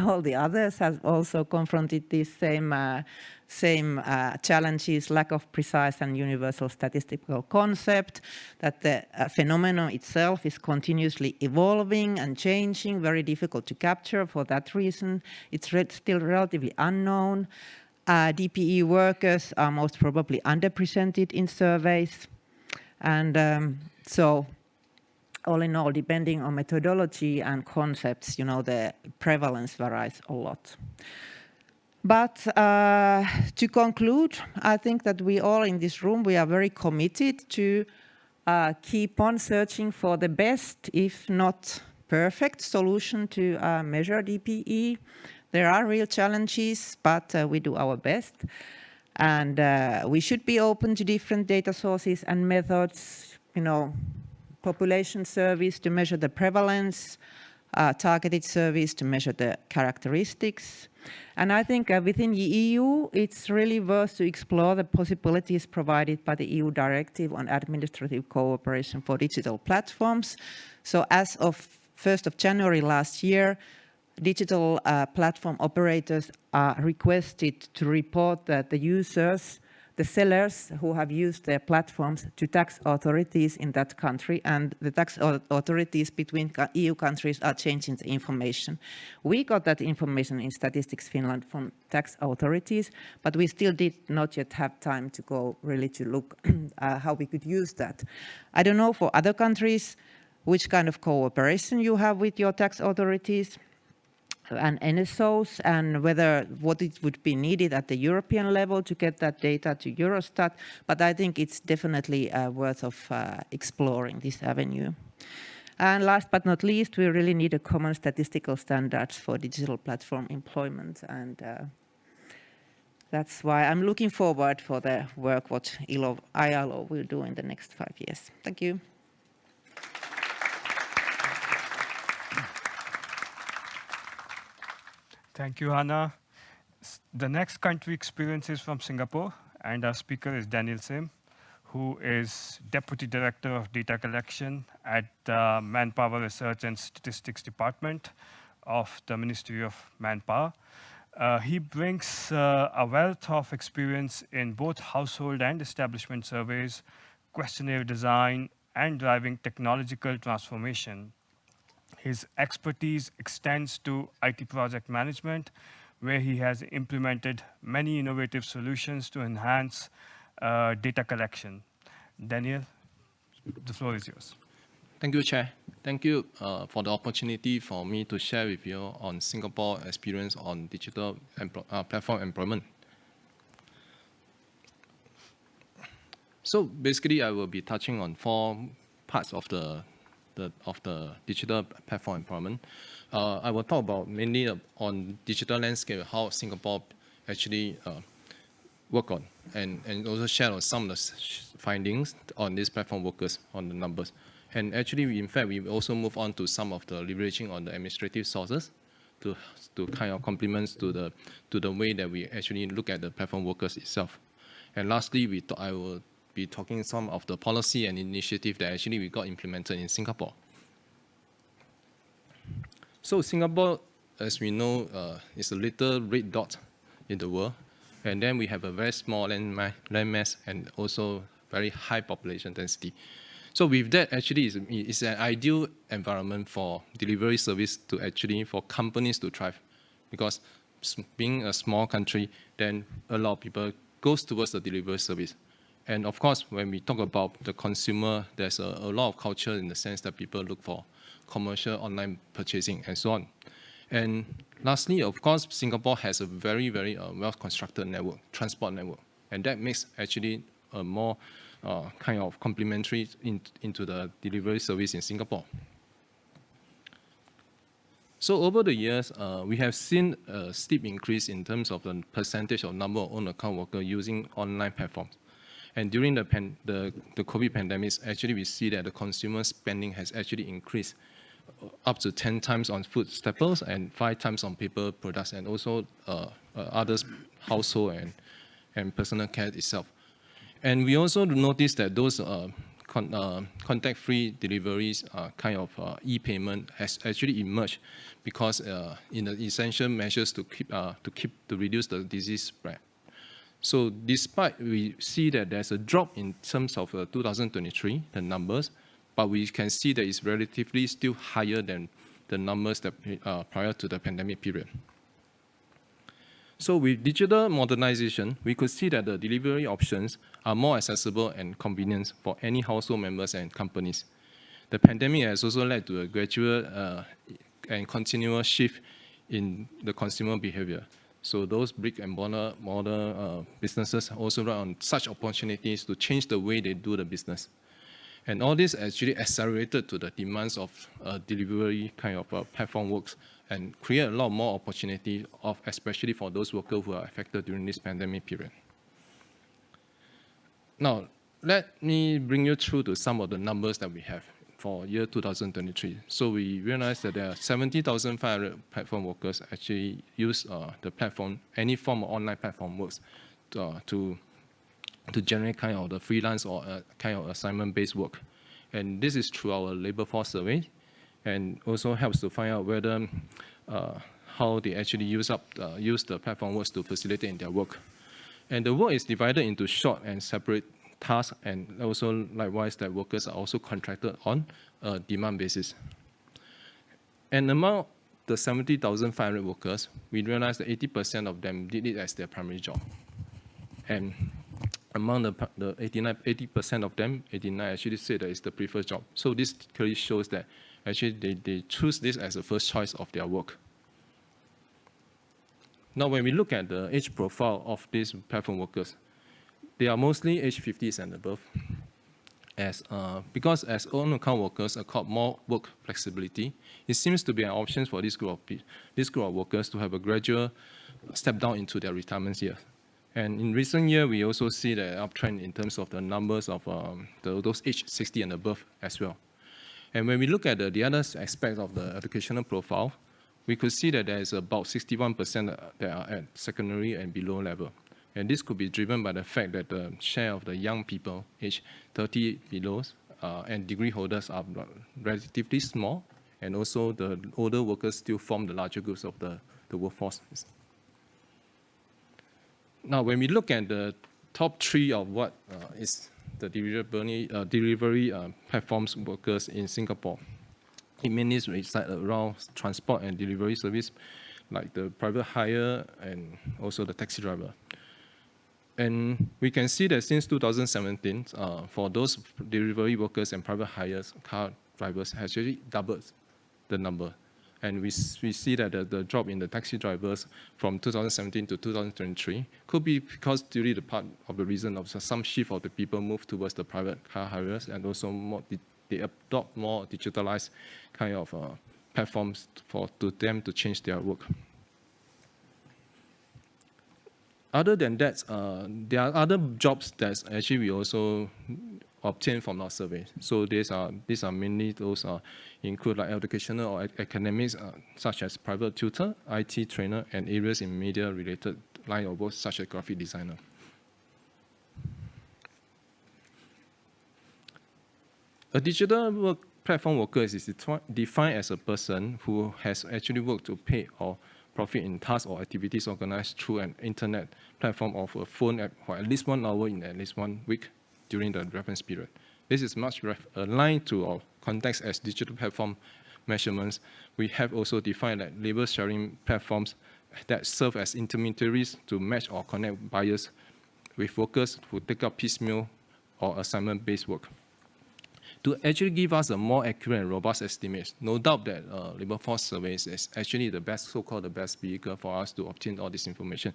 all the others have also confronted these same challenges, lack of precise and universal statistical concept, that the phenomenon itself is continuously evolving and changing, very difficult to capture for that reason. It's still relatively unknown. DPE workers are most probably underrepresented in surveys. And so all in all, depending on methodology and concepts, the prevalence varies a lot. But to conclude, I think that we all in this room, we are very committed to keep on searching for the best, if not perfect, solution to measure DPE. There are real challenges, but we do our best. And we should be open to different data sources and methods, population surveys to measure the prevalence, targeted surveys to measure the characteristics. And I think within the EU, it's really worth to explore the possibilities provided by the EU Directive on Administrative Cooperation for Digital Platforms. So as of 1st of January last year, digital platform operators are requested to report that the the sellers who have used their platforms to tax authorities in that country, and the tax authorities between EU countries are changing the information. We got that information in Statistics Finland from tax authorities, but we still did not yet have time to go really to look how we could use that. I don't know for other countries which kind of cooperation you have with your tax authorities and NSOs, and whether what it would be needed at the European level to get that data to Eurostat, but I think it's definitely worth of exploring this avenue. And last but not least, we really need a common statistical standards for digital platform employment, and that's why I'm looking forward for the work what ILO will do in the next 5 years. Thank you. Thank you, Hannah. The next country experience is from Singapore, and our speaker is Daniel Sim, who is Deputy Director of Data Collection at the Manpower Research and Statistics Department of the Ministry of Manpower. He brings a wealth of experience in both household and establishment surveys, questionnaire design, and driving technological transformation. His expertise extends to IT project management, where he has implemented many innovative solutions to enhance data collection. Daniel, the floor is yours. Thank you, Chair. Thank you for the opportunity for me to share with you on Singapore experience on digital platform employment. So basically, I will be touching on 4 parts of the digital platform employment. I will talk about mainly on digital landscape, how Singapore actually work on, and also share on some of the findings on these platform workers, on the numbers. And actually, in fact, we also move on to some of the leveraging on the administrative sources to kind of complements to the way that we actually look at the platform workers itself. And lastly, I will be talking some of the policy and initiative that actually we got implemented in Singapore. So Singapore, as we know, is a little red dot in the world. And then we have a very small landmass and also very high population density. So with that, actually, it's an ideal environment for delivery service to actually, for companies to thrive. Because being a small country, then a lot of people goes towards the delivery service. And of course, when we talk about the consumer, there's a lot of culture in the sense that people look for commercial online purchasing and so on. And lastly, of course, Singapore has a very, very well-constructed network, transport network. And that makes actually a more kind of complementary into the delivery service in Singapore. So over the years, we have seen a steep increase in terms of the percentage of number of own account workers using online platforms. And during the COVID pandemic, actually we see that the consumer spending has actually increased up to 10 times on food staples and 5 times on paper products, and also others, household and personal care itself. And we also notice that those contact-free deliveries kind of e-payment has actually emerged because in the essential measures to reduce the disease spread. So despite we see that there's a drop in terms of 2023, the numbers, but we can see that it's relatively still higher than the numbers that prior to the pandemic period. So with digital modernization, we could see that the delivery options are more accessible and convenient for any household members and companies. The pandemic has also led to a gradual and continuous shift in the consumer behavior. So those brick and mortar businesses also run on such opportunities to change the way they do the business. And all this actually accelerated to the demands of delivery kind of platform works and create a lot more opportunity, especially for those workers who are affected during this pandemic period. Now, let me bring you through to some of the numbers that we have for year 2023. So we realized that there are 70,500 platform workers actually use the platform, any form of online platform works to generate kind of the freelance or kind of assignment-based work. And this is through our labor force survey, and also helps to find out whether how they actually use the platform works to facilitate in their work. And the work is divided into short and separate tasks, and also likewise that workers are also contracted on a demand basis. And among the 70,500 workers, we realized that 80% of them did it as their primary job. And among the 80% of them, 89 actually said that it's the preferred job. So this clearly shows that actually they choose this as the first choice of their work. Now, when we look at the age profile of these platform workers, they are mostly age 50s and above. Because as own account workers accord more work flexibility, it seems to be an option for this group of workers to have a gradual step down into their retirement years. And in recent years, we also see the uptrend in terms of the numbers of those aged 60 and above as well. And when we look at the other aspects of the educational profile, we could see that there is about 61% that are at secondary and below level. And this could be driven by the fact that the share of the young people aged 30 below and degree holders are relatively small, and also the older workers still form the larger groups of the workforce. Now, when we look at the top three of what is the delivery platforms workers in Singapore, it mainly resides around transport and delivery service, like the private hire and also the taxi driver. And we can see that since 2017, for those delivery workers and private hires, car drivers has actually doubled the number. And we see that the drop in the taxi drivers from 2017 to 2023 could be because due to the part of the reason of some shift of the people move towards the private car hires, and also they adopt more digitalized kind of platforms to them to change their work. Other than that, there are other jobs that actually we also obtain from our survey. So these are mainly those include like educational or academics, such as private tutor, IT trainer, and areas in media-related line of work, such as graphic designer. A digital platform worker is defined as a person who has actually worked to pay or profit in tasks or activities organized through an internet platform of a phone app for at least 1 hour in at least 1 week during the reference period. This is much aligned to our context as digital platform measurements. We have also defined that labor sharing platforms that serve as intermediaries to match or connect buyers with workers who take up piecemeal or assignment-based work. To actually give us a more accurate and robust estimate, no doubt that labor force surveys is actually the best, so-called the best vehicle for us to obtain all this information.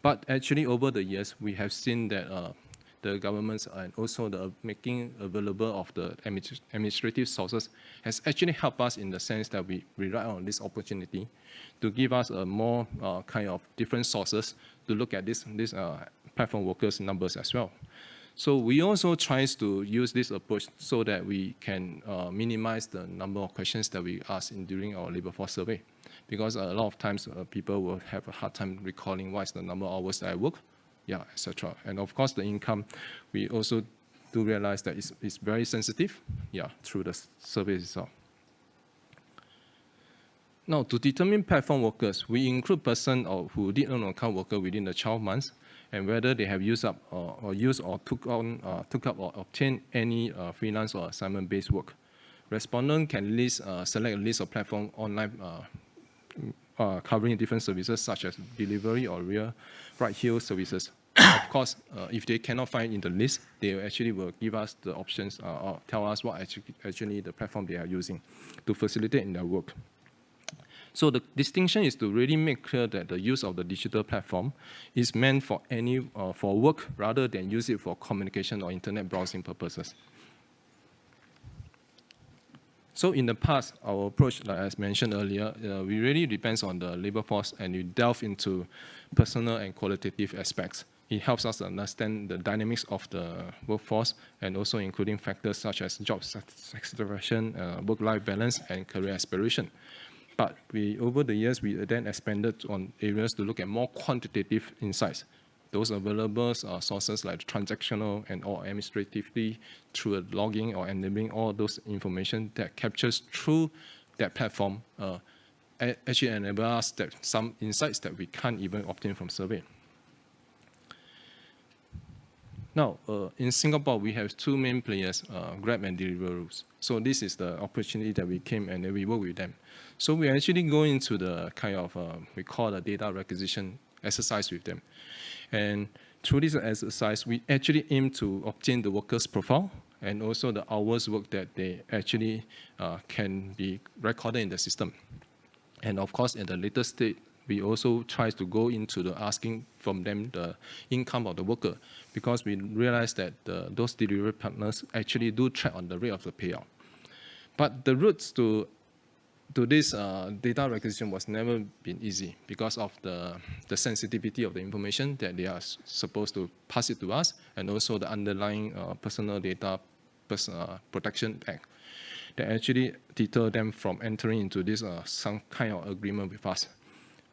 But actually over the years, we have seen that the governments and also the making available of the administrative sources has actually helped us in the sense that we rely on this opportunity to give us a more kind of different sources to look at this platform workers numbers as well. So we also try to use this approach so that we can minimize the number of questions that we ask during our labor force survey, because a lot of times people will have a hard time recalling what is the number of hours that I work, etc. And of course, the income, we also do realize that it's very sensitive, through the survey itself. Now, to determine platform workers, we include persons who did an account worker within the 12 months, and whether they have used up or took up or obtained any freelance or assignment-based work. Respondent can select a list of platform online covering different services such as delivery or ride-hail services. Of course, if they cannot find in the list, they actually will give us the options or tell us what actually the platform they are using to facilitate in their work. So the distinction is to really make clear that the use of the digital platform is meant for for work rather than use it for communication or internet browsing purposes. So in the past, our approach, like as mentioned earlier, we really depends on the labor force, and we delve into personal and qualitative aspects. It helps us understand the dynamics of the workforce, and also including factors such as job satisfaction, work-life balance, and career aspiration. But over the years, we then expanded on areas to look at more quantitative insights. Those available sources like transactional and or administratively through logging or enabling all those information that captures through that platform actually enable us that some insights that we can't even obtain from survey. Now, in Singapore, we have two main players, Grab and Deliveroo. So this is the opportunity that we came and then we work with them. So we actually go into the kind of, we call the data requisition exercise with them. And through this exercise, we actually aim to obtain the workers' profile and also the hours work that they actually can be recorded in the system. And of course, at the later stage, we also try to go into the asking from them the income of the worker, because we realize that those delivery partners actually do track on the rate of the payout. But the routes to this data requisition was never been easy because of the sensitivity of the information that they are supposed to pass it to us, and also the underlying Personal Data Protection Act that actually deter them from entering into this some kind of agreement with us.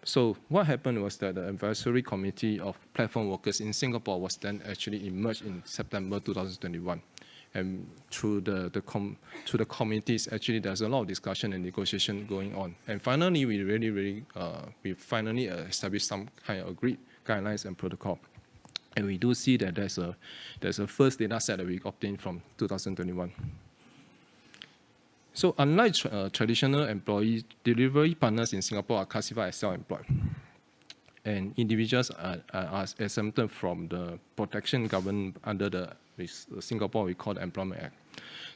So what happened was that the advisory committee of platform workers in Singapore was then actually emerged in September 2021. And through the committees, actually there's a lot of discussion and negotiation going on. And finally, we finally established some kind of agreed guidelines and protocol. And we do see that there's a first data set that we obtained from 2021. So unlike traditional employee, delivery partners in Singapore are classified as self-employed. And individuals are exempted from the protection governed under the Singapore we call the Employment Act.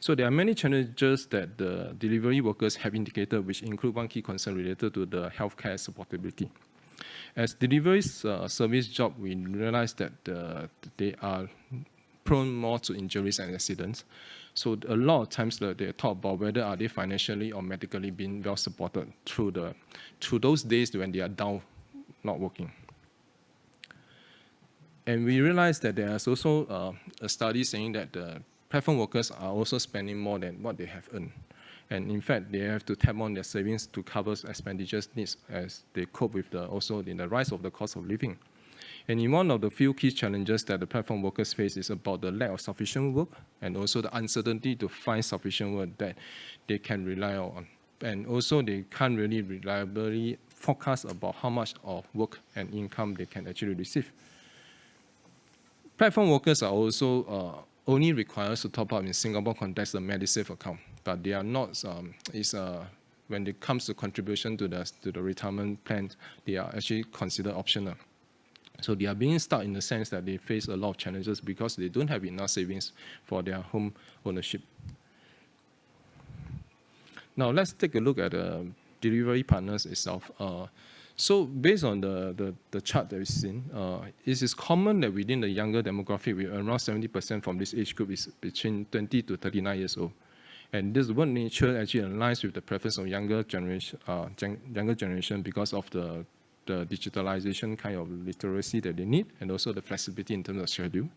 So there are many challenges that the delivery workers have indicated, which include one key concern related to the healthcare supportability. As delivery service job, we realize that they are prone more to injuries and accidents. So a lot of times they talk about whether are they financially or medically being well supported through those days when they are down, not working. And we realized that there is also a study saying that the platform workers are also spending more than what they have earned. And in fact, they have to tap on their savings to cover expenditures needs as they cope with also in the rise of the cost of living. And in one of the few key challenges that the platform workers face is about the lack of sufficient work and also the uncertainty to find sufficient work that they can rely on. And also they can't really reliably forecast about how much of work and income they can actually receive. Platform workers are also only required to top up in Singapore context the MediSave account, but they are not, when it comes to contribution to the retirement plan, they are actually considered optional. So they are being stuck in the sense that they face a lot of challenges because they don't have enough savings for their home ownership. Now let's take a look at the delivery partners itself. So based on the chart that we've seen, it is common that within the younger demographic, around 70% from this age group is between 20 to 39 years old. And this work nature actually aligns with the preference of younger generation because of the digitalization kind of literacy that they need, and also the flexibility in terms of schedule,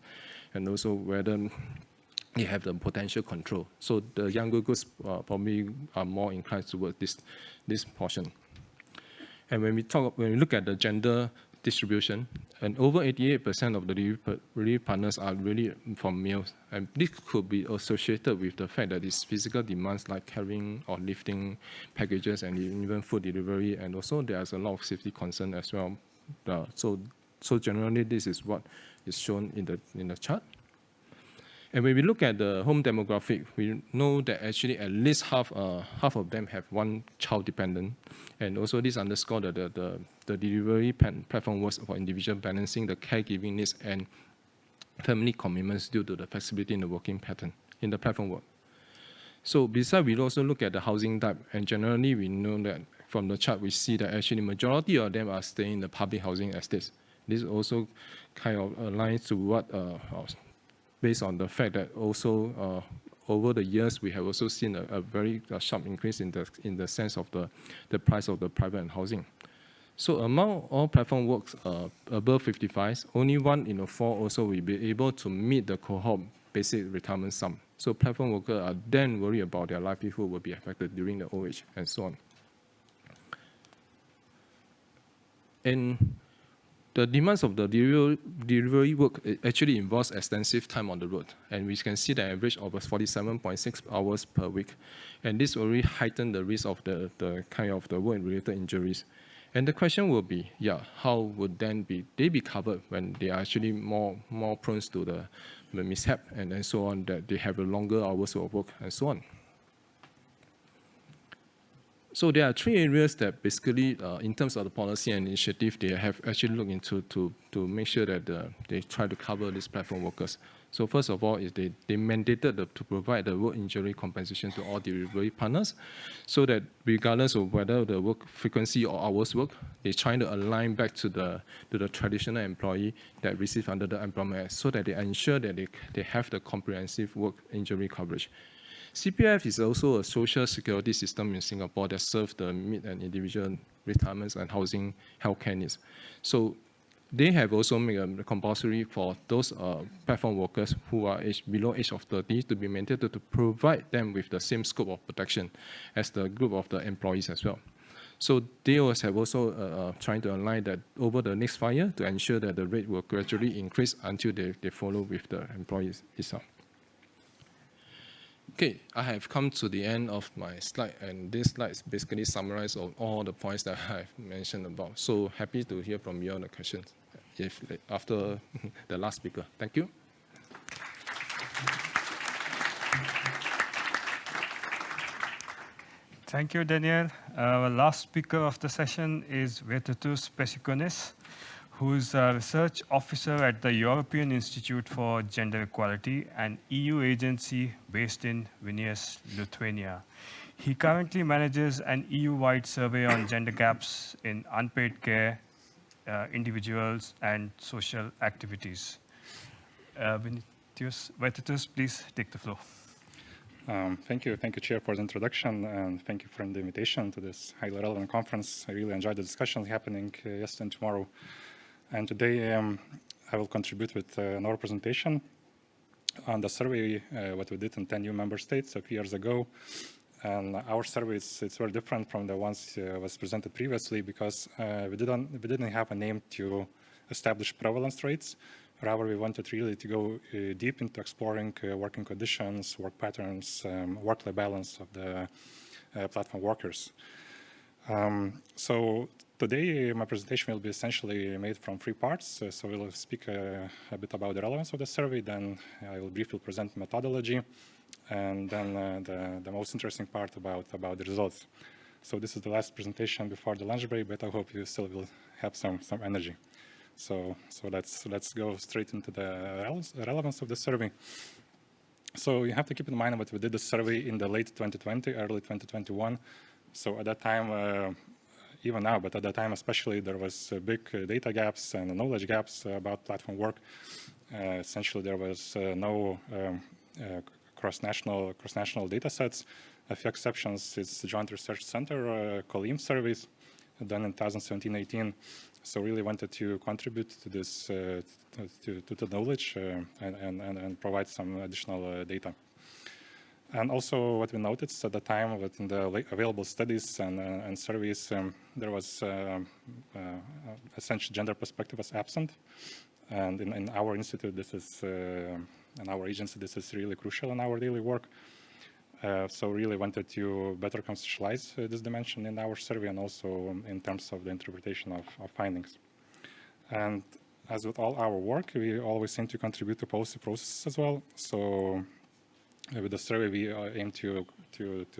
and also whether they have the potential control. So the younger groups probably are more inclined towards this portion. And when we look at the gender distribution, and over 88% of the delivery partners are really from males. And this could be associated with the fact that it's physical demands like carrying or lifting packages and even food delivery, and also there's a lot of safety concern as well. So generally, this is what is shown in the chart. And when we look at the home demographic, we know that actually at least half of them have one child dependent. And also this underscores that the delivery platform works for individual balancing the caregiving needs and family commitments due to the flexibility in the working pattern in the platform work. So besides, we also look at the housing type, and generally we know that from the chart we see that actually majority of them are staying in the public housing estates. This also kind of aligns to what based on the fact that also over the years we have also seen a very sharp increase in the sense of the price of the private housing. So among all platform works above 55, only 1 in 4 also will be able to meet the cohort basic retirement sum. So platform workers are then worried about their livelihood will be affected during the old age and so on. And the demands of the delivery work actually involves extensive time on the road. And we can see the average of 47.6 hours per week. And this already heightened the risk of the kind of the work-related injuries. And the question will be, how would then they be covered when they are actually more prone to the mishap and so on, that they have a longer hours of work and so on. So there are 3 areas that basically, in terms of the policy and initiative, they have actually looked into to make sure that they try to cover these platform workers. So first of all, is they mandated to provide the work injury compensation to all delivery partners, so that regardless of whether the work frequency or hours work, they're trying to align back to the traditional employee that receive under the Employment Act, so that they ensure that they have the comprehensive work injury coverage. CPF is also a social security system in Singapore that serves the mid and individual retirements and housing healthcare needs. So they have also made a compulsory for those platform workers who are below age of 30 to be mandated to provide them with the same scope of protection as the group of the employees as well. So they have also trying to align that over the next 5 years to ensure that the rate will gradually increase until they follow with the employees itself. Okay, I have come to the end of my slide, and this slide is basically summarized of all the points that I've mentioned about. So happy to hear from you on the questions after the last speaker. Thank you. Thank you, Daniel. Our last speaker of the session is Virtutus Pesikonis, who is a research officer at the European Institute for Gender Equality, an EU agency based in Vilnius, Lithuania. He currently manages an EU-wide survey on gender gaps in unpaid care, individuals, and social activities. Virtutus, please take the floor. Thank you, Chair, for the introduction, and thank you for the invitation to this highly relevant conference. I really enjoyed the discussions happening yesterday and tomorrow. And today I will contribute with another presentation on the survey, what we did in 10 new member states a few years ago. And our survey it's very different from the ones was presented previously, because we didn't have a name to establish prevalence rates. Rather, we wanted really to go deep into exploring working conditions, work patterns, work-life balance of the platform workers. So today, my presentation will be essentially made from 3 parts. So we'll speak a bit about the relevance of the survey, then I will briefly present methodology, and then the most interesting part about the results. So this is the last presentation before the lunch break, but I hope you still will have some energy. So let's go straight into the relevance of the survey. So you have to keep in mind that we did the survey in the late 2020, early 2021. So at that time, even now, but at that time especially, there was big data gaps and knowledge gaps about platform work. Essentially, there was no cross-national data sets. A few exceptions is the Joint Research Center COLIM surveys done in 2017-18. So really wanted to contribute to this, to the knowledge and provide some additional data. And also what we noticed at the time within the available studies and surveys, there was essentially gender perspective was absent. And in our institute, this is, in our agency, this is really crucial in our daily work. So really wanted to better conceptualize this dimension in our survey, and also in terms of the interpretation of findings. And as with all our work, we always aim to contribute to policy processes as well. So with the survey, we aim to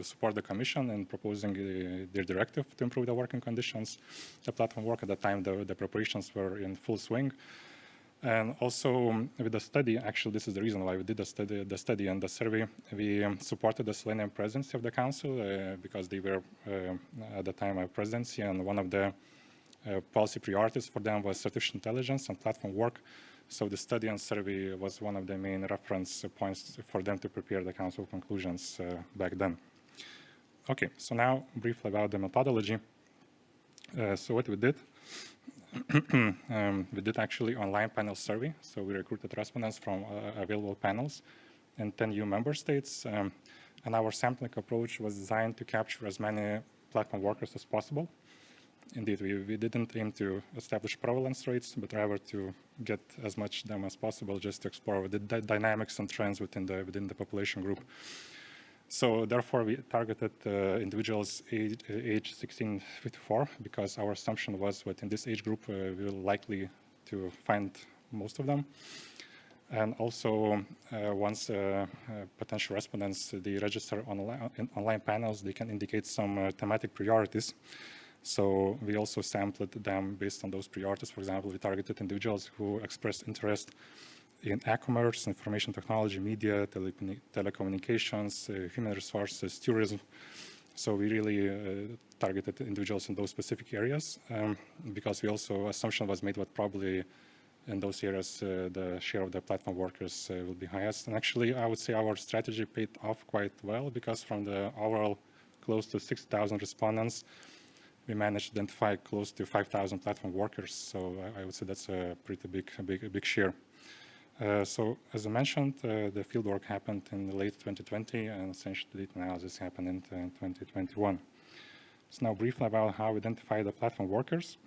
support the Commission in proposing their directive to improve the working conditions, the platform work. At the time, the preparations were in full swing. And also with the study, actually, this is the reason why we did the study and the survey. We supported the Slovenian presidency of the Council because they were at the time a presidency, and one of the policy priorities for them was artificial intelligence and platform work. So the study and survey was one of the main reference points for them to prepare the Council conclusions back then. Okay, so now briefly about the methodology. So what we did, we did actually online panel survey. So we recruited respondents from available panels in 10 EU member states. And our sampling approach was designed to capture as many platform workers as possible. Indeed, we didn't aim to establish prevalence rates, but rather to get as much of them as possible, just to explore the dynamics and trends within the population group. So therefore, we targeted individuals age 16-54, because our assumption was that in this age group, we will likely to find most of them. And also, once potential respondents they register in online panels, they can indicate some thematic priorities. So we also sampled them based on those priorities. For example, we targeted individuals who expressed interest in e-commerce, information technology, media, telecommunications, human resources, tourism. So we really targeted individuals in those specific areas because we also, assumption was made that probably in those areas the share of the platform workers will be highest. And actually, I would say our strategy paid off quite well because from the overall close to 6,000 respondents, we managed to identify close to 5,000 platform workers. So I would say that's a pretty big share. So as I mentioned, the fieldwork happened in late 2020 and essentially the data analysis happened in 2021. So now briefly about how we identify the platform workers.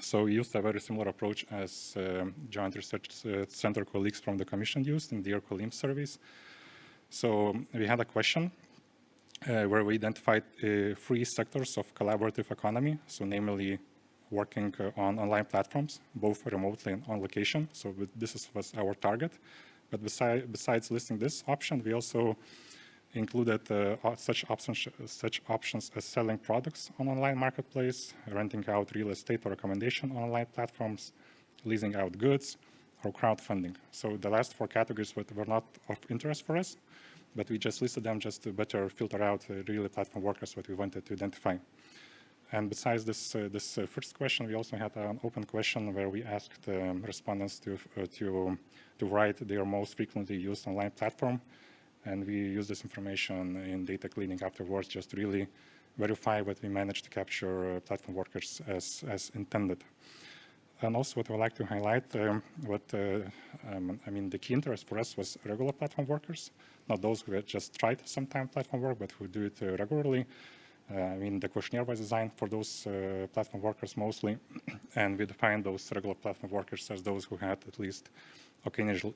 So we used a very similar approach as Joint Research Center colleagues from the Commission used in their Colim surveys. So we had a question where we identified 3 sectors of collaborative economy, so namely working on online platforms, both remotely and on location. So this was our target. But besides listing this option, we also included such options as selling products on online marketplace, renting out real estate or accommodation on online platforms, leasing out goods, or crowdfunding. So the last 4 categories were not of interest for us, but we just listed them just to better filter out really platform workers what we wanted to identify. And besides this first question, we also had an open question where we asked respondents to write their most frequently used online platform. And we use this information in data cleaning afterwards just to really verify what we managed to capture platform workers as intended. And also what I would like to highlight, the key interest for us was regular platform workers, not those who had just tried sometime platform work, but who do it regularly. The questionnaire was designed for those platform workers mostly, and we defined those regular platform workers as those who had at least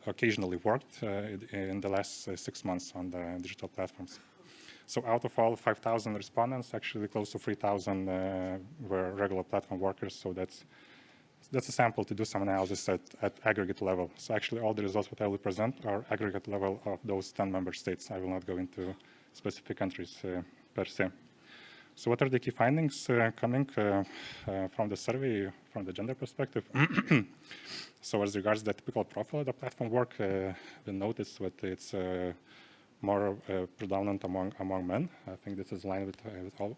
occasionally worked in the last 6 months on the digital platforms. So out of all 5,000 respondents, actually close to 3,000 were regular platform workers. So that's a sample to do some analysis at aggregate level. So actually all the results that I will present are aggregate level of those 10 member states. I will not go into specific countries per se. So what are the key findings coming from the survey from the gender perspective? So as regards the typical profile of the platform work, we noticed that it's more predominant among men. I think this is in line with all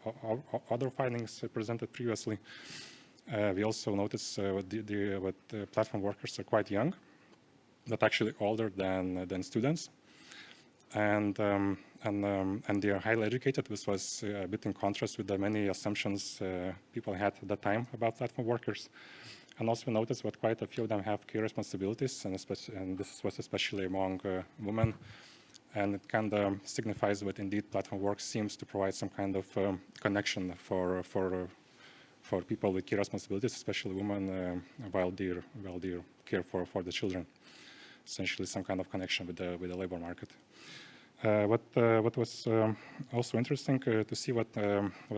other findings presented previously. We also noticed what platform workers are quite young, but actually older than students. And they are highly educated. This was a bit in contrast with the many assumptions people had at that time about platform workers. And also we noticed that quite a few of them have care responsibilities, and this was especially among women. And it kind of signifies that indeed platform work seems to provide some kind of connection for people with care responsibilities, especially women, while they care for the children. Essentially, some kind of connection with the labor market. What was also interesting to see what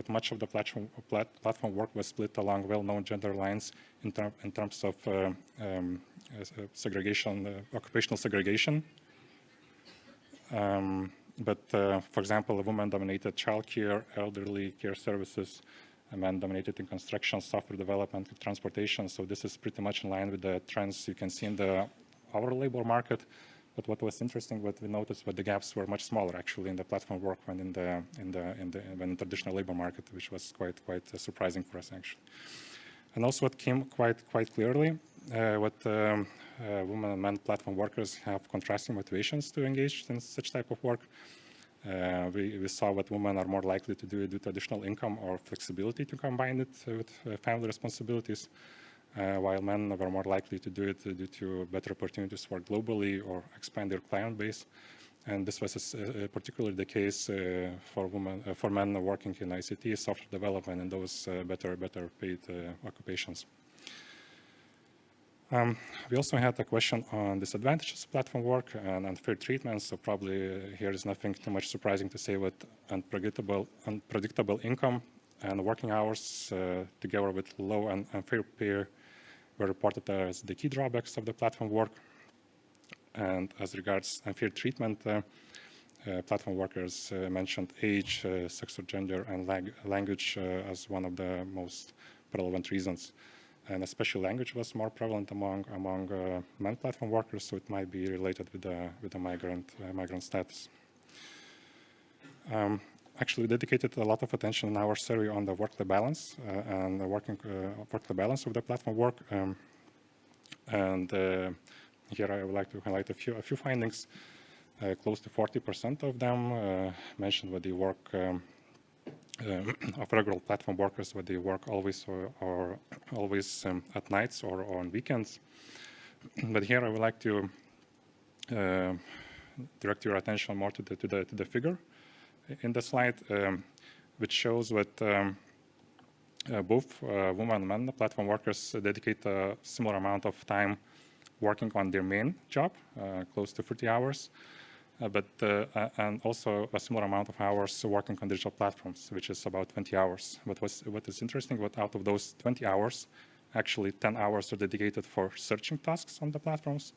much of the platform work was split along well-known gender lines in terms of segregation, occupational segregation. For example, a woman-dominated childcare, elderly care services, a man dominated in construction, software development, transportation. So this is pretty much in line with the trends you can see in our labor market. But what was interesting, what we noticed, that the gaps were much smaller actually in the platform work than in the traditional labor market, which was quite surprising for us actually. And also, what came quite clearly, what women and men platform workers have contrasting motivations to engage in such type of work. We saw that women are more likely to do it due to additional income or flexibility to combine it with family responsibilities. While men were more likely to do it due to better opportunities to work globally or expand their client base. And this was particularly the case for men working in ICT, software development, and those better paid occupations. We also had a question on disadvantages of platform work and unfair treatment. So probably here is nothing too much surprising to say with unpredictable income and working hours together with low and unfair pay were reported as the key drawbacks of the platform work. And as regards unfair treatment, platform workers mentioned age, sex or gender, and language as one of the most relevant reasons. And especially language was more prevalent among men platform workers, so it might be related with the migrant status. Actually, we dedicated a lot of attention in our survey on the work-life balance and the work-life balance of the platform work. Here I would like to highlight a few findings. Close to 40% of them mentioned that they work of regular platform workers, that they work always or always at nights or on weekends. But here I would like to direct your attention more to the figure in the slide, which shows that both women and men platform workers dedicate a similar amount of time working on their main job, close to 30 hours, and also a similar amount of hours working on digital platforms, which is about 20 hours. But what is interesting, what out of those 20 hours, actually 10 hours are dedicated for searching tasks on the platforms,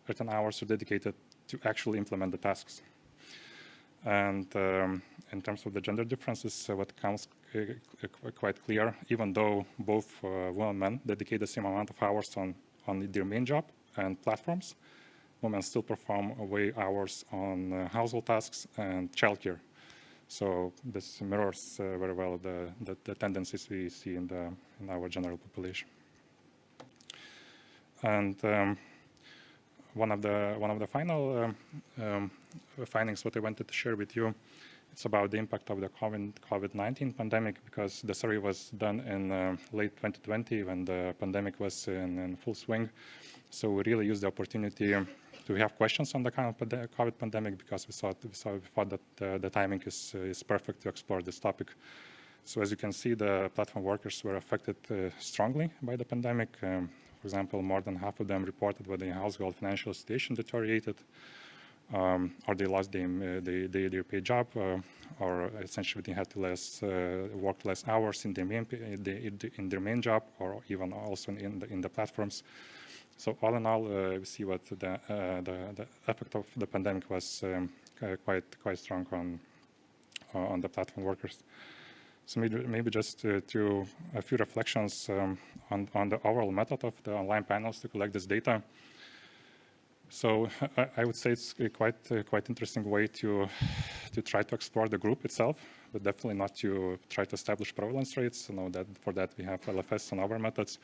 or 10 hours are dedicated to actually implement the tasks. And in terms of the gender differences, what comes quite clear, even though both women and men dedicate the same amount of hours on their main job and platforms, women still perform away hours on household tasks and childcare. So this mirrors very well the tendencies we see in our general population. And one of the final findings what I wanted to share with you, it's about the impact of the COVID-19 pandemic, because the survey was done in late 2020 when the pandemic was in full swing. So we really used the opportunity to have questions on the COVID pandemic, because we thought that the timing is perfect to explore this topic. So as you can see, the platform workers were affected strongly by the pandemic. For example, more than half of them reported that their household financial situation deteriorated, or they lost their paid job, or essentially they had to work less hours in their main job, or even also in the platforms. So all in all, we see what the effect of the pandemic was quite strong on the platform workers. So maybe just to a few reflections on the overall method of the online panels to collect this data. So I would say it's a quite interesting way to try to explore the group itself, but definitely not to try to establish prevalence rates. You know that for that we have LFS and other methods.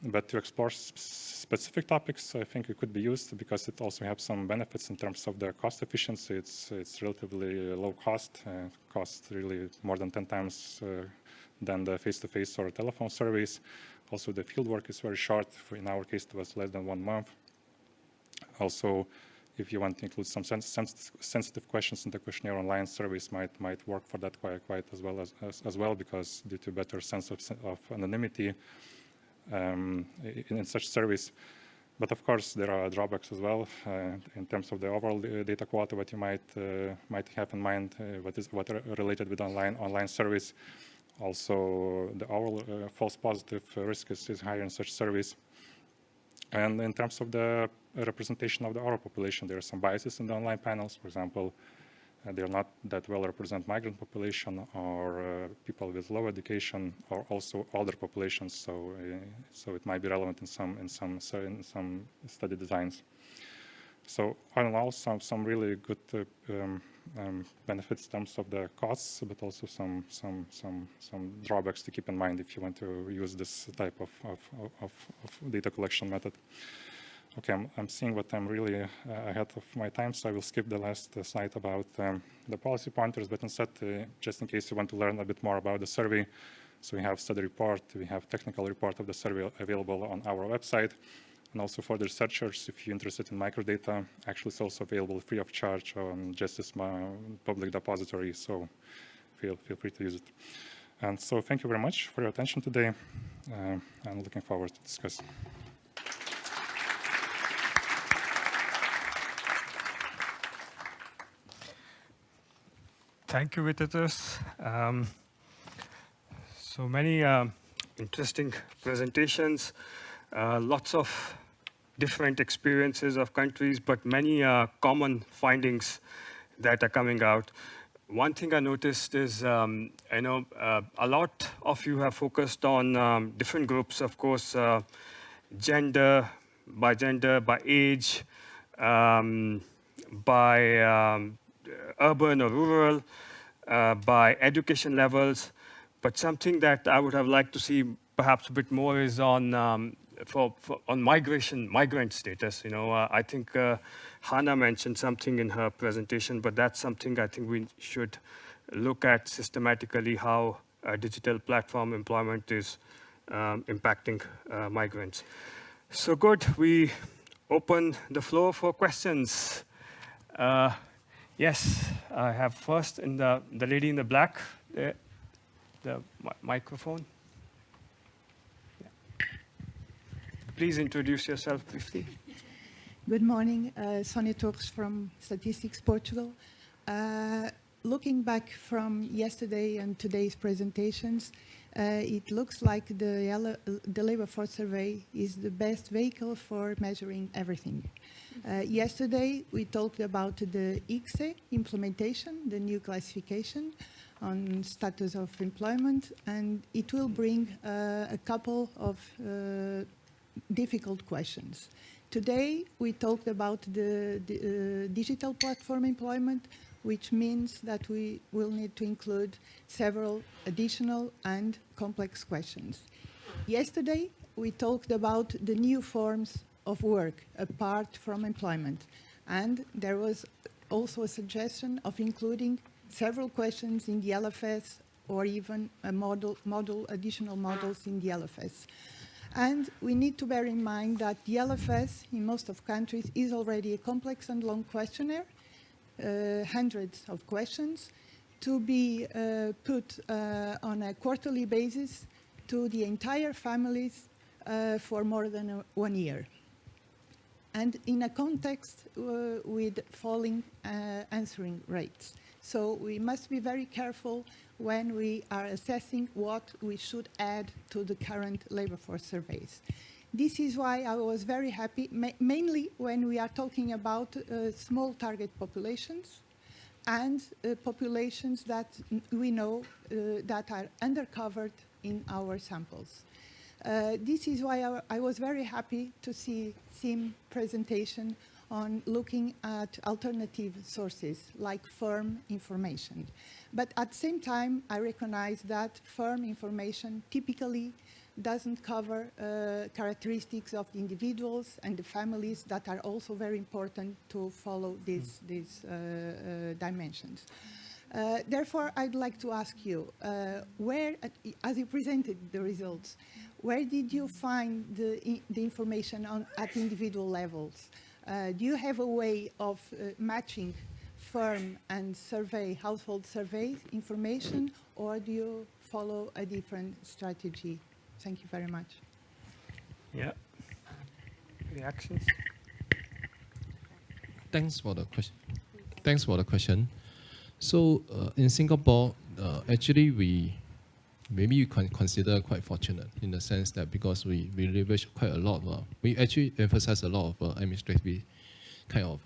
But to explore specific topics, I think it could be used because it also has some benefits in terms of the cost efficiency. It's relatively low cost, costs really more than 10 times than the face-to-face or telephone surveys. Also, the field work is very short. In our case, it was less than 1 month. Also, if you want to include some sensitive questions in the questionnaire, online surveys might work for that quite as well, because due to better sense of anonymity in such surveys. But of course, there are drawbacks as well in terms of the overall data quality. What you might have in mind, what are related with online surveys. Also, the overall false positive risk is higher in such surveys. And in terms of the representation of the overall population, there are some biases in the online panels. For example, they are not that well represent migrant population or people with low education, or also older populations. So it might be relevant in some study designs. So all in all, some really good benefits in terms of the costs, but also some drawbacks to keep in mind if you want to use this type of data collection method. Okay, I'm seeing what I'm really ahead of my time, so I will skip the last slide about the policy pointers, but instead, just in case you want to learn a bit more about the survey, so we have study report, we have technical report of the survey available on our website, and also for the researchers, if you're interested in microdata, actually it's also available free of charge on Justice public depository, so feel free to use it. And so thank you very much for your attention today. I'm looking forward to discuss. Thank you, Vytautas. So many interesting presentations, lots of different experiences of countries, but many common findings that are coming out. One thing I noticed is, I know a lot of you have focused on different groups, of course, gender, by age, by urban or rural, by education levels. But something that I would have liked to see perhaps a bit more is on on migrant status. You know, I think Hannah mentioned something in her presentation, but that's something I think we should look at systematically, how digital platform employment is impacting migrants. So good, we open the floor for questions. Yes, I have first in the lady in the black, the microphone. Yeah. Please introduce yourself briefly. Good morning, Sonia Torres from Statistics Portugal. Looking back from yesterday and today's presentations, it looks like the labor force survey is the best vehicle for measuring everything. Yesterday, we talked about the ICSE implementation, the new classification on status of employment, and it will bring a couple of difficult questions. Today, we talked about the digital platform employment, which means that we will need to include several additional and complex questions. Yesterday, we talked about the new forms of work apart from employment, and there was also a suggestion of including several questions in the LFS or even additional models in the LFS. And we need to bear in mind that the LFS in most of countries is already a complex and long questionnaire, hundreds of questions, to be put on a quarterly basis to the entire families for more than 1 year. And in a context with falling answering rates. So we must be very careful when we are assessing what we should add to the current labor force surveys. This is why I was very happy, mainly when we are talking about small target populations and populations that we know that are undercovered in our samples. This is why I was very happy to see Sim's presentation on looking at alternative sources like firm information. But at the same time, I recognize that firm information typically doesn't cover characteristics of the individuals and the families that are also very important to follow these dimensions. Therefore, I'd like to ask you, where, as you presented the results, where did you find the information at individual levels? Do you have a way of matching firm and household survey information, or do you follow a different strategy? Thank you very much. Yeah. Reactions? Thanks for the question. So in Singapore, actually maybe you can consider quite fortunate in the sense that because we leverage quite a lot, we actually emphasize a lot of administrative kind of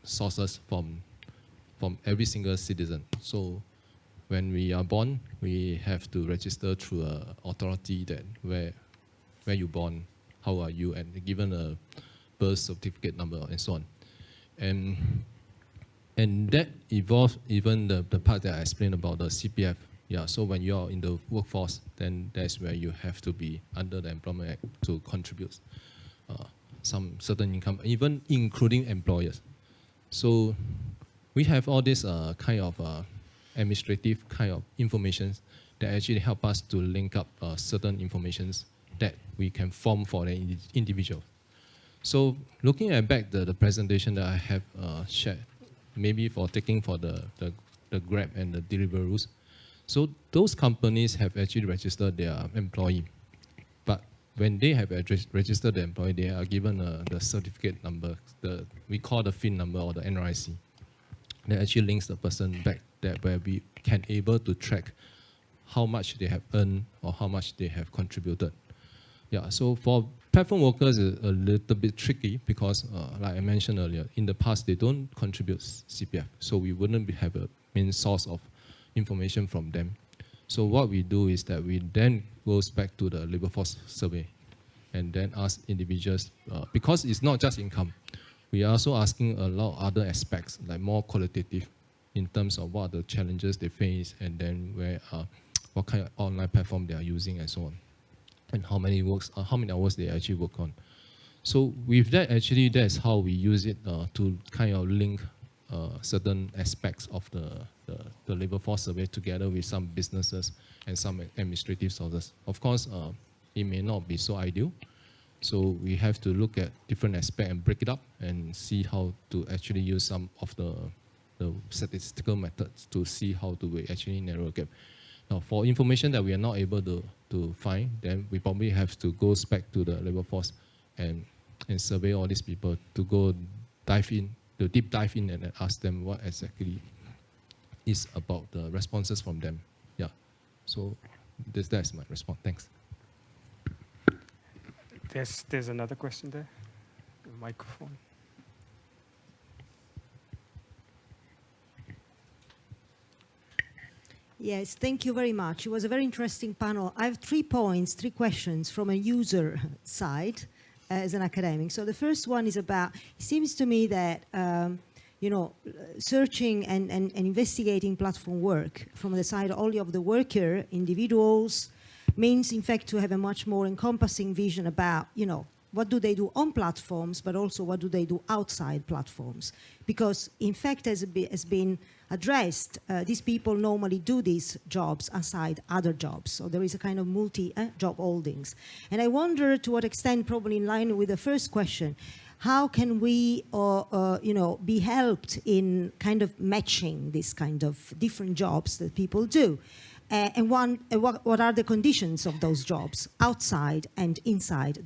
sources from every single citizen. So when we are born, we have to register through an authority that where you born, how are you, and given a birth certificate number and so on. And that involves even the part that I explained about the CPF. Yeah, so when you're in the workforce, then that's where you have to be under the Employment Act to contribute some certain income, even including employers. So we have all this kind of administrative kind of information that actually help us to link up certain informations that we can form for the individual. So looking at back the presentation that I have shared, maybe for the Grab and the Deliveroo. So those companies have actually registered their employee. But when they have registered the employee, they are given the certificate number, we call the FIN number or the NRIC. That actually links the person back there where we can able to track how much they have earned or how much they have contributed. Yeah, so for platform workers is a little bit tricky because, like I mentioned earlier, in the past they don't contribute CPF, so we wouldn't have a main source of information from them. So what we do is that we then goes back to the labor force survey and then ask individuals, because it's not just income, we are also asking a lot of other aspects, like more qualitative, in terms of what are the challenges they face, and then what kind of online platform they are using, and so on, and how many hours they actually work on. So with that, actually, that's how we use it to kind of link certain aspects of the labor force survey together with some businesses and some administrative sources. Of course, it may not be so ideal. So we have to look at different aspects and break it up and see how to actually use some of the statistical methods to see how to we actually narrow a gap. Now, for information that we are not able to find, then we probably have to go back to the labor force and survey all these people to go deep dive in and ask them what exactly is about the responses from them. Yeah. So that's my response. Thanks. There's another question there. The microphone. Yes, thank you very much. It was a very interesting panel. I have 3 points, 3 questions from a user side as an academic. So the first one is about, it seems to me that, searching and investigating platform work from the side only of the worker, individuals, means in fact to have a much more encompassing vision about, what do they do on platforms, but also what do they do outside platforms. Because in fact, as has been addressed, these people normally do these jobs aside other jobs. So there is a kind of multi-job holdings. And I wonder to what extent, probably in line with the first question, how can we be helped in kind of matching this kind of different jobs that people do? And what are the conditions of those jobs outside and inside